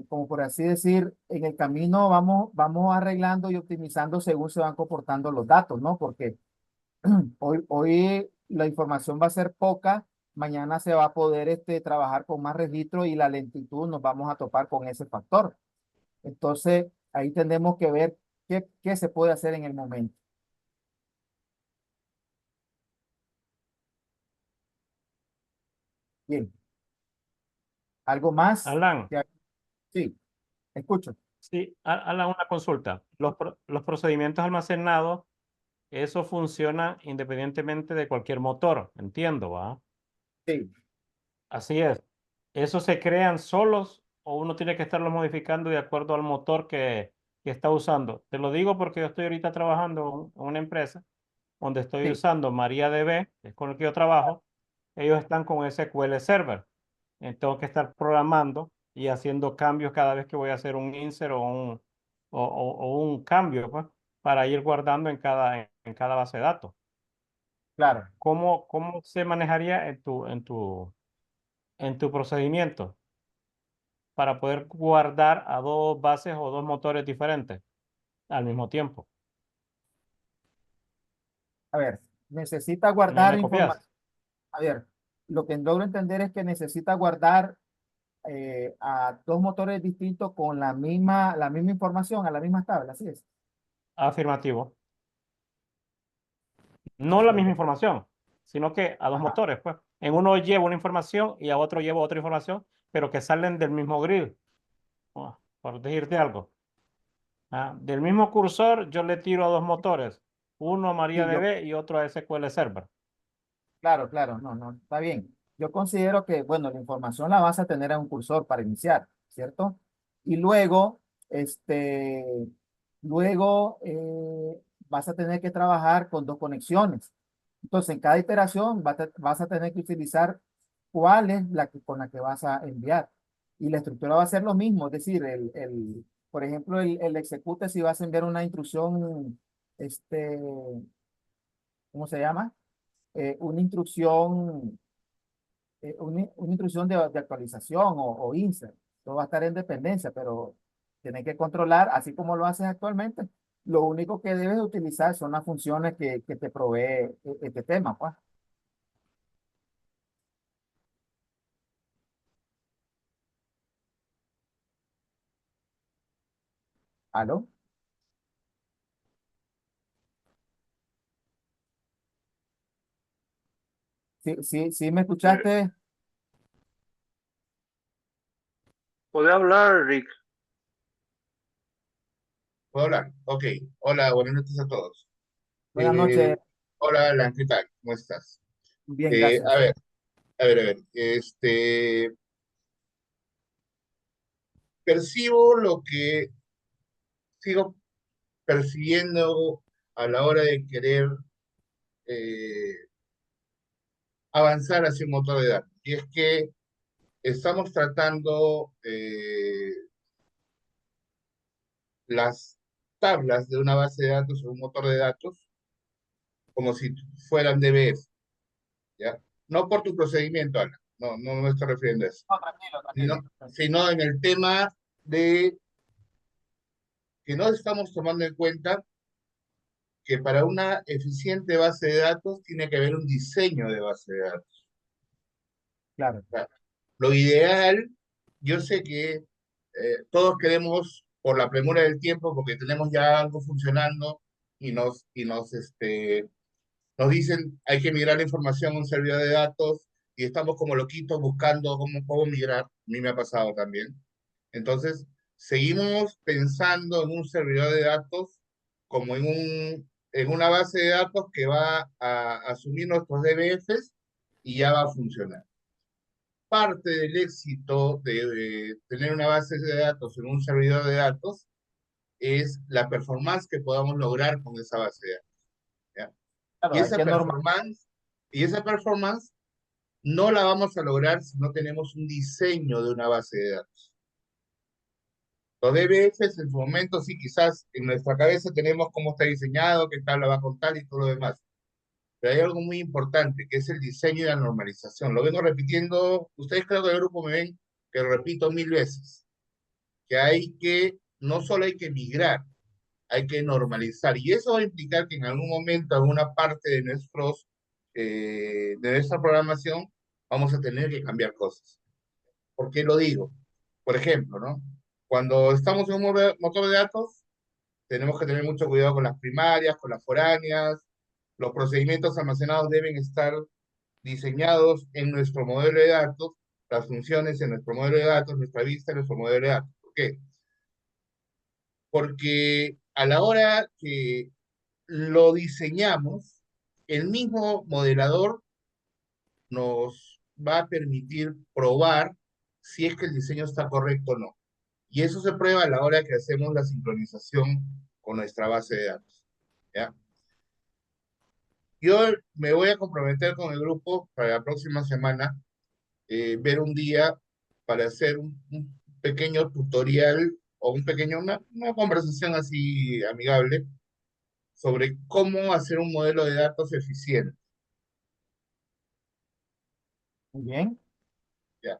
como por así decir, en el camino vamos arreglando y optimizando según se van comportando los datos, ¿no? Porque hoy la información va a ser poca, mañana se va a poder trabajar con más registros y la lentitud nos vamos a topar con ese factor. Entonces, ahí tenemos que ver qué se puede hacer en el momento. Bien, ¿algo más? Alan, Sí, escucho. sí, Alan, una consulta. Los procedimientos almacenados, eso funciona independientemente de cualquier motor, entiendo, ¿va? Sí, Así es. ¿Esos se crean solos o uno tiene que estarlos modificando de acuerdo al motor que está usando? Te lo digo porque yo estoy ahorita trabajando en una empresa donde estoy sí, usando MariaDB, que es con el que yo trabajo. Ellos están con SQL Server. Tengo que estar programando y haciendo cambios cada vez que voy a hacer un insert o un cambio, pues, para ir guardando en cada base de datos. claro. ¿Cómo se manejaría en tu procedimiento para poder guardar a dos bases o dos motores diferentes al mismo tiempo? A ver, necesita ¿Me, guardar me información. copias? A ver, lo que logro entender es que necesita guardar a dos motores distintos con la misma información, a la misma tabla, así es. Afirmativo. No la misma Ok. información, sino que a dos Ajá, motores, pues. En uno llevo una información y a otro llevo otra información, pero que salen del mismo grid. Por decirte algo. Del mismo cursor yo le tiro a dos motores, uno a sí, MariaDB y otro a SQL Server. claro, claro, no, no, está bien. Yo considero que, bueno, la información la vas a tener en un cursor para iniciar, ¿cierto? Y luego, este, luego vas a tener que trabajar con dos conexiones. Entonces, en cada iteración vas a tener que utilizar cuál es con la que vas a enviar. Y la estructura va a ser lo mismo, es decir, por ejemplo, el execute si vas a enviar una instrucción, este, ¿cómo se llama? Una instrucción, una instrucción de actualización o insert. Todo va a estar en dependencia, pero tienes que controlar, así como lo haces actualmente, Lo único que debes utilizar son las funciones que te provee este tema, pues. ¿Aló? Sí, sí, sí, ¿me escuchaste? ¿Puede hablar, Rick? ¿Puedo hablar? Ok. Hola, buenas noches a todos. Buenas noches. Hola, Alan, ¿qué tal? ¿Cómo estás? Bien, Eh, a gracias. ver, a ver. Percibo lo que sigo percibiendo a la hora de querer eh, avanzar hacia un motor de datos. Y es que estamos tratando las tablas de una base de datos o un motor de datos como si fueran DBF, ¿ya? No por tu procedimiento, Alan, no me estoy refiriendo a eso, No, tranquilo, tranquilo. sino en el tema de que no estamos tomando en cuenta que para una eficiente base de datos tiene que haber un diseño de base de datos. Claro. O sea, lo ideal, yo sé que todos queremos, por la premura del tiempo, porque tenemos ya algo funcionando nos dicen hay que migrar la información a un servidor de datos y estamos como loquitos buscando cómo migrar. A mí me ha pasado también. Entonces, seguimos pensando en un servidor de datos como en una base de datos que va a asumir nuestros DBFs y ya va a funcionar. Parte del éxito de tener una base de datos en un servidor de datos es la performance que podamos lograr con esa base de datos. ¿Ya? Y Claro, hay esa que normal. performance, y esa performance no la vamos a lograr si no tenemos un diseño de una base de datos. Los DBFs en su momento sí, quizás en nuestra cabeza tenemos cómo está diseñado, qué tabla va a contar y todo lo demás. Pero hay algo muy importante, que es el diseño y la normalización. Lo vengo repitiendo, ustedes creo que el grupo me ven que lo repito 1000 veces, que no solo hay que migrar, hay que normalizar. Y eso va a implicar que en algún momento, alguna parte de nuestra programación, vamos a tener que cambiar cosas. ¿Por qué lo digo? Por ejemplo, ¿no? Cuando estamos en un motor de datos, tenemos que tener mucho cuidado con las primarias, con las foráneas. Los procedimientos almacenados deben estar diseñados en nuestro modelo de datos, las funciones en nuestro modelo de datos, nuestra vista en nuestro modelo de datos. ¿Por qué? Porque a la hora que lo diseñamos, el mismo modelador nos va a permitir probar si es que el diseño está correcto o no. Y eso se prueba a la hora que hacemos la sincronización con nuestra base de datos. ¿Ya? Yo me voy a comprometer con el grupo para la próxima semana, ver un día para hacer un pequeño tutorial o una conversación así amigable sobre cómo hacer un modelo de datos eficiente. Muy bien. ¿Ya?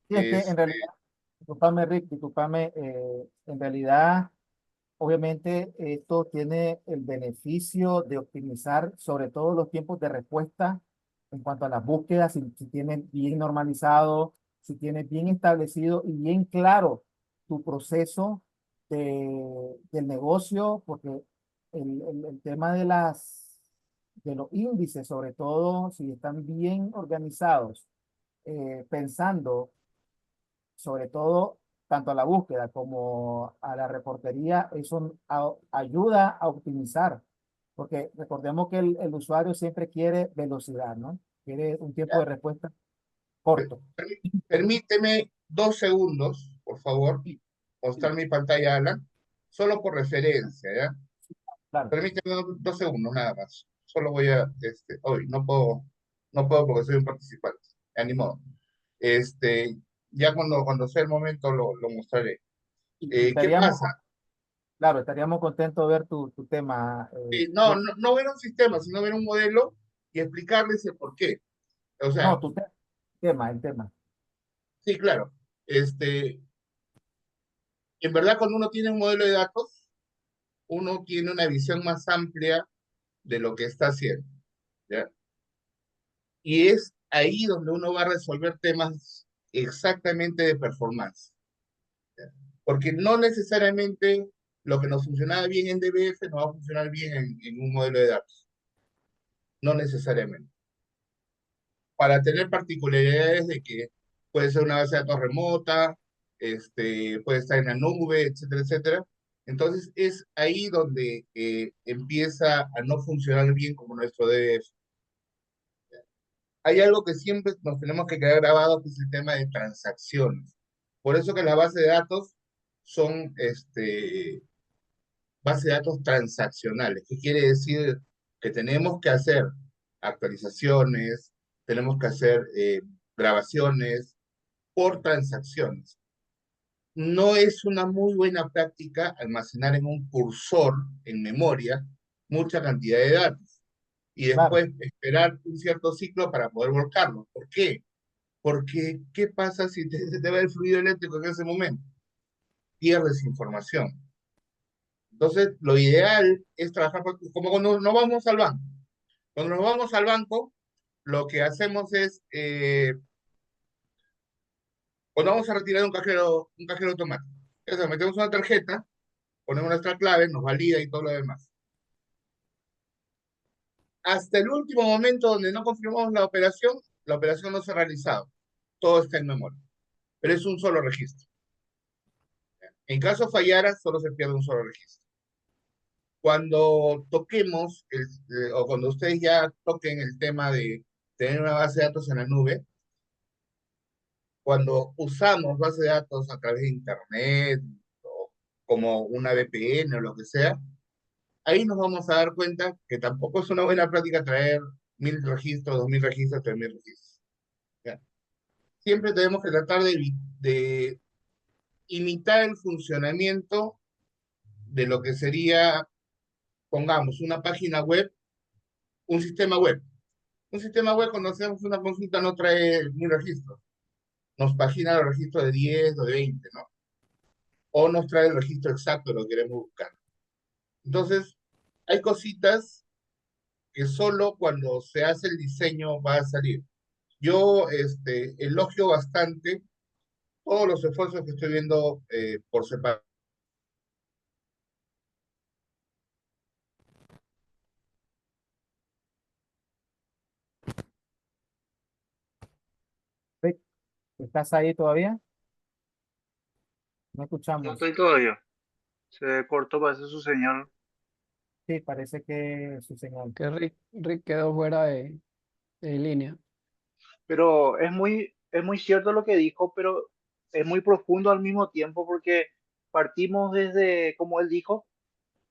Sí, es que en Este, realidad, discúlpame, Rick, discúlpame, en realidad, obviamente, esto tiene el beneficio de optimizar sobre todo los tiempos de respuesta en cuanto a las búsquedas, si tienes bien normalizado, si tienes bien establecido y bien claro tu proceso del negocio, porque el tema de los índices, sobre todo si están bien organizados, pensando sobre todo tanto a la búsqueda como a la reportería, eso ayuda a optimizar, porque recordemos que el usuario siempre quiere velocidad, ¿no? Quiere un tiempo de respuesta corto. permíteme 2 segundos, por favor, Sí, mostrar sí, mi pantalla, Alan, solo por referencia, ¿ya? claro. Permíteme 2 segundos nada más. Solo hoy no puedo porque soy un participante, ya ni modo. Este, ya cuando sea el momento lo mostraré. Y ¿Qué estaríamos, pasa? claro, estaríamos contentos de ver tu tema. No ver un sistema, sino ver un modelo y explicarles el por qué. O No, sea, tema, el tema. sí, claro. En verdad, cuando uno tiene un modelo de datos, uno tiene una visión más amplia de lo que está haciendo, ¿ya? Y es ahí donde uno va a resolver temas exactamente de performance, ¿ya? Porque no necesariamente lo que nos funcionaba bien en DBF nos va a funcionar bien en un modelo de datos, no necesariamente. Para tener particularidades de que puede ser una base de datos remota, puede estar en la nube, etcétera, etcétera. Entonces es ahí donde empieza a no funcionar bien como nuestro DBF. Hay algo que siempre nos tenemos que quedar grabado, que es el tema de transacciones. Por eso que las bases de datos son bases de datos transaccionales. ¿Qué quiere decir? Que tenemos que hacer actualizaciones, tenemos que hacer grabaciones por transacciones. No es una muy buena práctica almacenar en un cursor, en memoria, mucha cantidad de datos y Claro, después esperar un cierto ciclo para poder volcarlo. ¿Por qué? Porque, ¿qué pasa si se te va el fluido eléctrico en ese momento? Pierdes información. Entonces, lo ideal es trabajar como cuando nos vamos al banco. Cuando nos vamos al banco, lo que hacemos es, cuando vamos a retirar un cajero automático, eso, metemos una tarjeta, ponemos nuestra clave, nos valida y todo lo demás. Hasta el último momento donde no confirmamos la operación no se ha realizado. Todo está en memoria, pero es un solo registro. En caso fallara, solo se pierde un solo registro. Cuando toquemos, o cuando ustedes ya toquen el tema de tener una base de datos en la nube, cuando usamos base de datos a través de Internet, o como una VPN o lo que sea, ahí nos vamos a dar cuenta que tampoco es una buena práctica traer 1000 registros, 2000 registros, 3000 registros. ¿Ya? Siempre tenemos que tratar de imitar el funcionamiento de lo que sería, pongamos, una página web, un sistema web. Un sistema web, cuando hacemos una consulta, no trae 1000 registros. Nos pagina el registro de 10 o de 20, ¿no? O nos trae el registro exacto de lo que queremos buscar. Entonces, hay cositas que solo cuando se hace el diseño va a salir. Yo elogio bastante todos los esfuerzos que estoy viendo por separado. Rick, ¿estás ahí todavía? No No escuchamos. estoy todavía. Se cortó, parece su señal. Sí, parece que su señal. Que Rick quedó fuera de línea. Pero es muy cierto lo que dijo, pero es muy profundo al mismo tiempo porque partimos desde, como él dijo,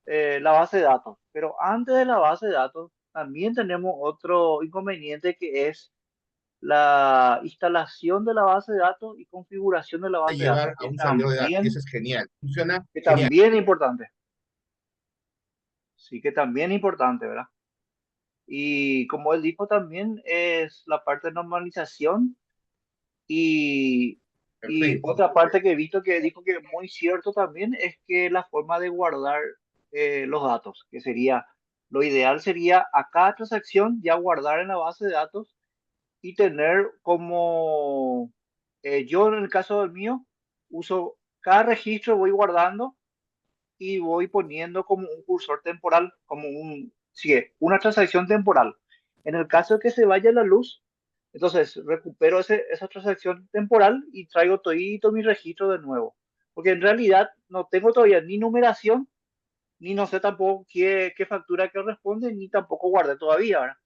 la base de datos. Pero antes de la base de datos, también tenemos otro inconveniente que es la instalación de la base de datos y configuración de la base de datos, Llevar a un servidor de datos, y eso es genial. Funciona que genial. también es importante. Sí, que también es importante, ¿verdad? Y como él dijo también, es la parte de normalización y Perfecto. otra parte que he visto que dijo que es muy cierto también es que la forma de guardar los datos, que sería, lo ideal sería a cada transacción ya guardar en la base de datos y tener como, yo en el caso del mío, uso cada registro, voy guardando y voy poniendo como un cursor temporal, como sí, una transacción temporal. En el caso de que se vaya la luz, entonces recupero esa transacción temporal y traigo todo mi registro de nuevo. Porque en realidad no tengo todavía ni numeración, ni no sé tampoco qué factura que responde, ni tampoco guardé todavía, ¿verdad?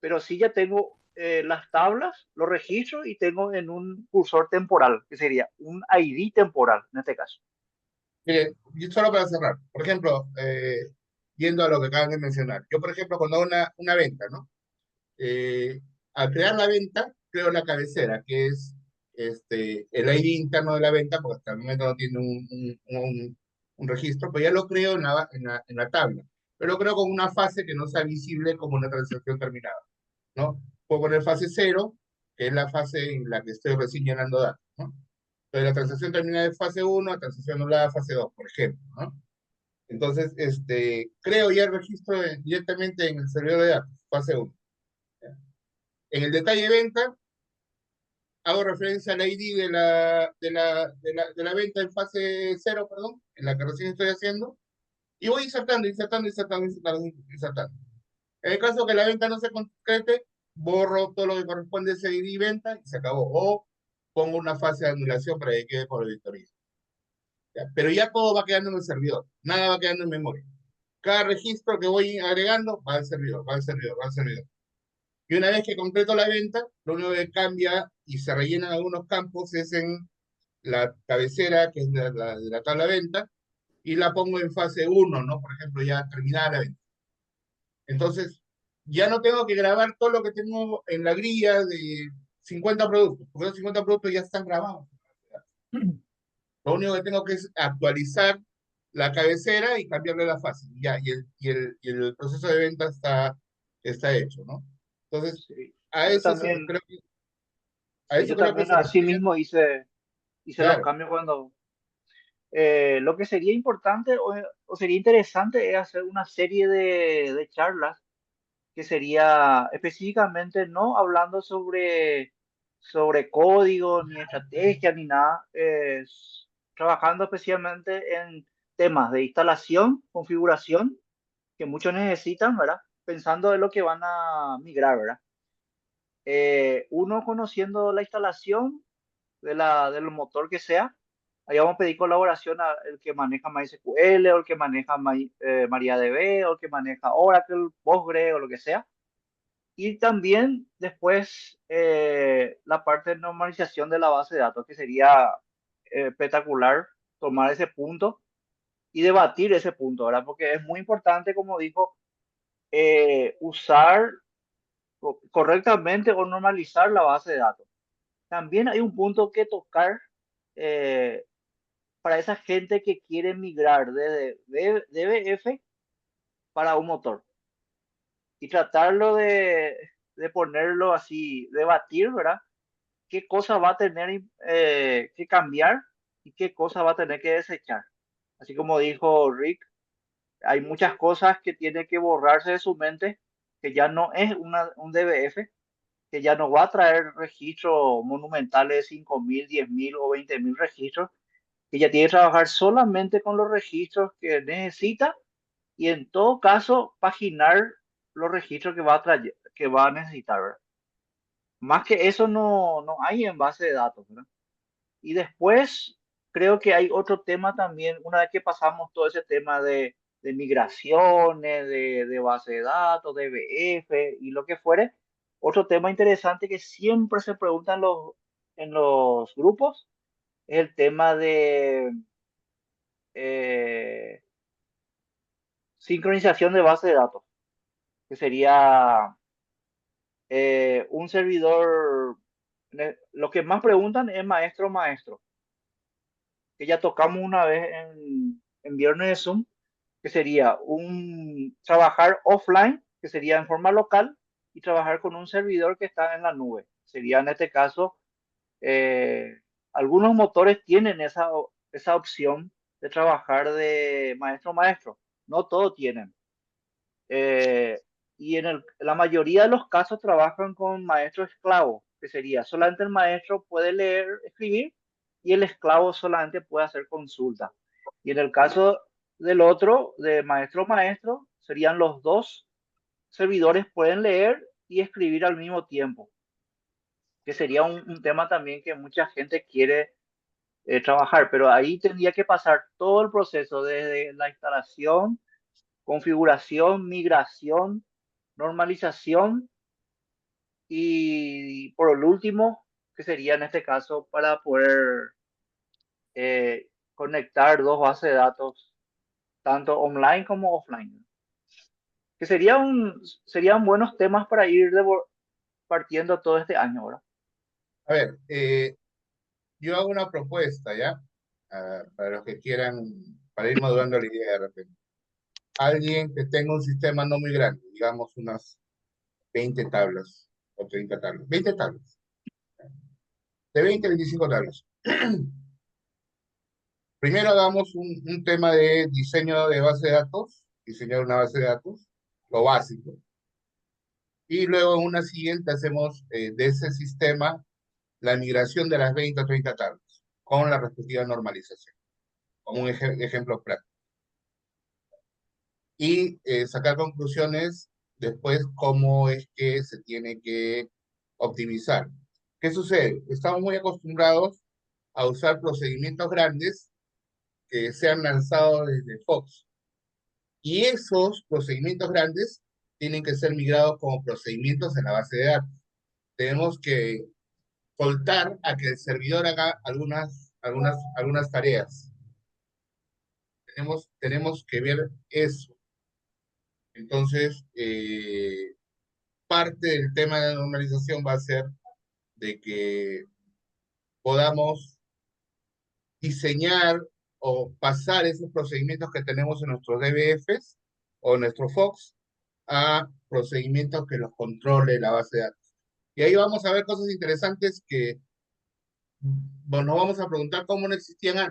Pero sí ya tengo las tablas, los registros y tengo en un cursor temporal, que sería un ID temporal en este caso. Mire, y solo para cerrar, por ejemplo, yendo a lo que acaban de mencionar, yo, por ejemplo, cuando hago una venta, ¿no? Al crear la venta, creo la cabecera, que es el ID interno de la venta, porque hasta el momento no tiene un registro, pero ya lo creo en la tabla. Pero lo creo con una fase que no sea visible como una transacción terminada, ¿no? Puedo poner fase 0, que es la fase en la que estoy recién llenando datos, ¿no? Entonces la transacción termina de fase 1, la transacción anulada de fase 2, por ejemplo, ¿no? Entonces, creo ya el registro directamente en el servidor de datos, fase 1. En el detalle de venta, hago referencia al ID de la venta en fase 0, perdón, en la que recién estoy haciendo, y voy insertando. En el caso que la venta no se concrete, borro todo lo que corresponde a ese ID venta y se acabó. O pongo una fase de anulación para que quede por auditoría. ¿Ya? Pero ya todo va quedando en el servidor, nada va quedando en memoria. Cada registro que voy agregando va al servidor, va al servidor, va al servidor. Y una vez que completo la venta, lo único que cambia y se rellenan algunos campos es en la cabecera, que es de la tabla de venta, y la pongo en fase 1, ¿no? Por ejemplo, ya terminada la venta. Entonces, ya no tengo que grabar todo lo que tengo en la grilla de 50 productos, porque los 50 productos ya están grabados. Lo único que tengo que es actualizar la cabecera y cambiarle la fase. Ya, y el proceso de venta está hecho, ¿no? Entonces, Sí. a Yo eso también, creo que, a sí, eso yo creo que también se así refiere. mismo hice los Claro, cambios cuando... lo que sería importante o sería interesante es hacer una serie de charlas que sería específicamente no hablando sobre código, ni estrategia, ni nada, trabajando especialmente en temas de instalación, configuración, que muchos necesitan, ¿verdad? Pensando en lo que van a migrar, ¿verdad? Uno conociendo la instalación del motor que sea, ahí vamos a pedir colaboración al que maneja MySQL, o el que maneja MariaDB, o el que maneja Oracle, Postgre, o lo que sea. Y también después la parte de normalización de la base de datos, que sería espectacular tomar ese punto y debatir ese punto, ¿verdad? Porque es muy importante, como dijo, usar correctamente o normalizar la base de datos. También hay un punto que tocar eh, para esa gente que quiere migrar de DBF para un motor y tratarlo de ponerlo así, debatir, ¿verdad? Qué cosa va a tener que cambiar y qué cosa va a tener que desechar. Así como dijo Rick, hay muchas cosas que tiene que borrarse de su mente, que ya no es un DBF, que ya no va a traer registros monumentales de 5.000, 10.000 o 20.000 registros, que ya tiene que trabajar solamente con los registros que necesita y en todo caso paginar los registros que va a necesitar, ¿verdad? Más que eso no hay en base de datos, ¿verdad? Y después creo que hay otro tema también, una vez que pasamos todo ese tema de migraciones, de base de datos, de BF y lo que fuere, otro tema interesante que siempre se preguntan en los grupos es el tema de eh, sincronización de base de datos, que sería un servidor, lo que más preguntan es maestro, maestro, que ya tocamos una vez en viernes de Zoom, que sería trabajar offline, que sería en forma local, y trabajar con un servidor que está en la nube. Sería en este caso, algunos motores tienen esa opción de trabajar de maestro maestro, no todos tienen. Y la mayoría de los casos trabajan con maestro esclavo, que sería solamente el maestro puede leer, escribir, y el esclavo solamente puede hacer consulta. Y en el caso del otro, de maestro maestro, serían los dos servidores pueden leer y escribir al mismo tiempo, que sería un tema también que mucha gente quiere trabajar, pero ahí tendría que pasar todo el proceso desde la instalación, configuración, migración, normalización y por el último, que sería en este caso para poder conectar dos bases de datos, tanto online como offline. Que serían buenos temas para ir partiendo todo este año, ¿verdad? a ver, yo hago una propuesta, ¿ya? Para los que quieran, para ir madurando la idea de repente. Alguien que tenga un sistema no muy grande, digamos unas 20 tablas o 30 tablas, 20 tablas, de 20 a 25 tablas. Primero hagamos un tema de diseño de base de datos, diseñar una base de datos, lo básico. Y luego en una siguiente hacemos de ese sistema la migración de las 20 o 30 tablas, con la respectiva normalización, como un ejemplo práctico. Y sacar conclusiones después cómo es que se tiene que optimizar. ¿Qué sucede? Estamos muy acostumbrados a usar procedimientos grandes que se han lanzado desde Fox. Y esos procedimientos grandes tienen que ser migrados como procedimientos en la base de datos. Tenemos que soltar a que el servidor haga algunas tareas. Tenemos que ver eso. Entonces, parte del tema de la normalización va a ser de que podamos diseñar o pasar esos procedimientos que tenemos en nuestros DBFs o en nuestro Fox a procedimientos que los controle la base de datos. Y ahí vamos a ver cosas interesantes que nos vamos a preguntar cómo no existían antes.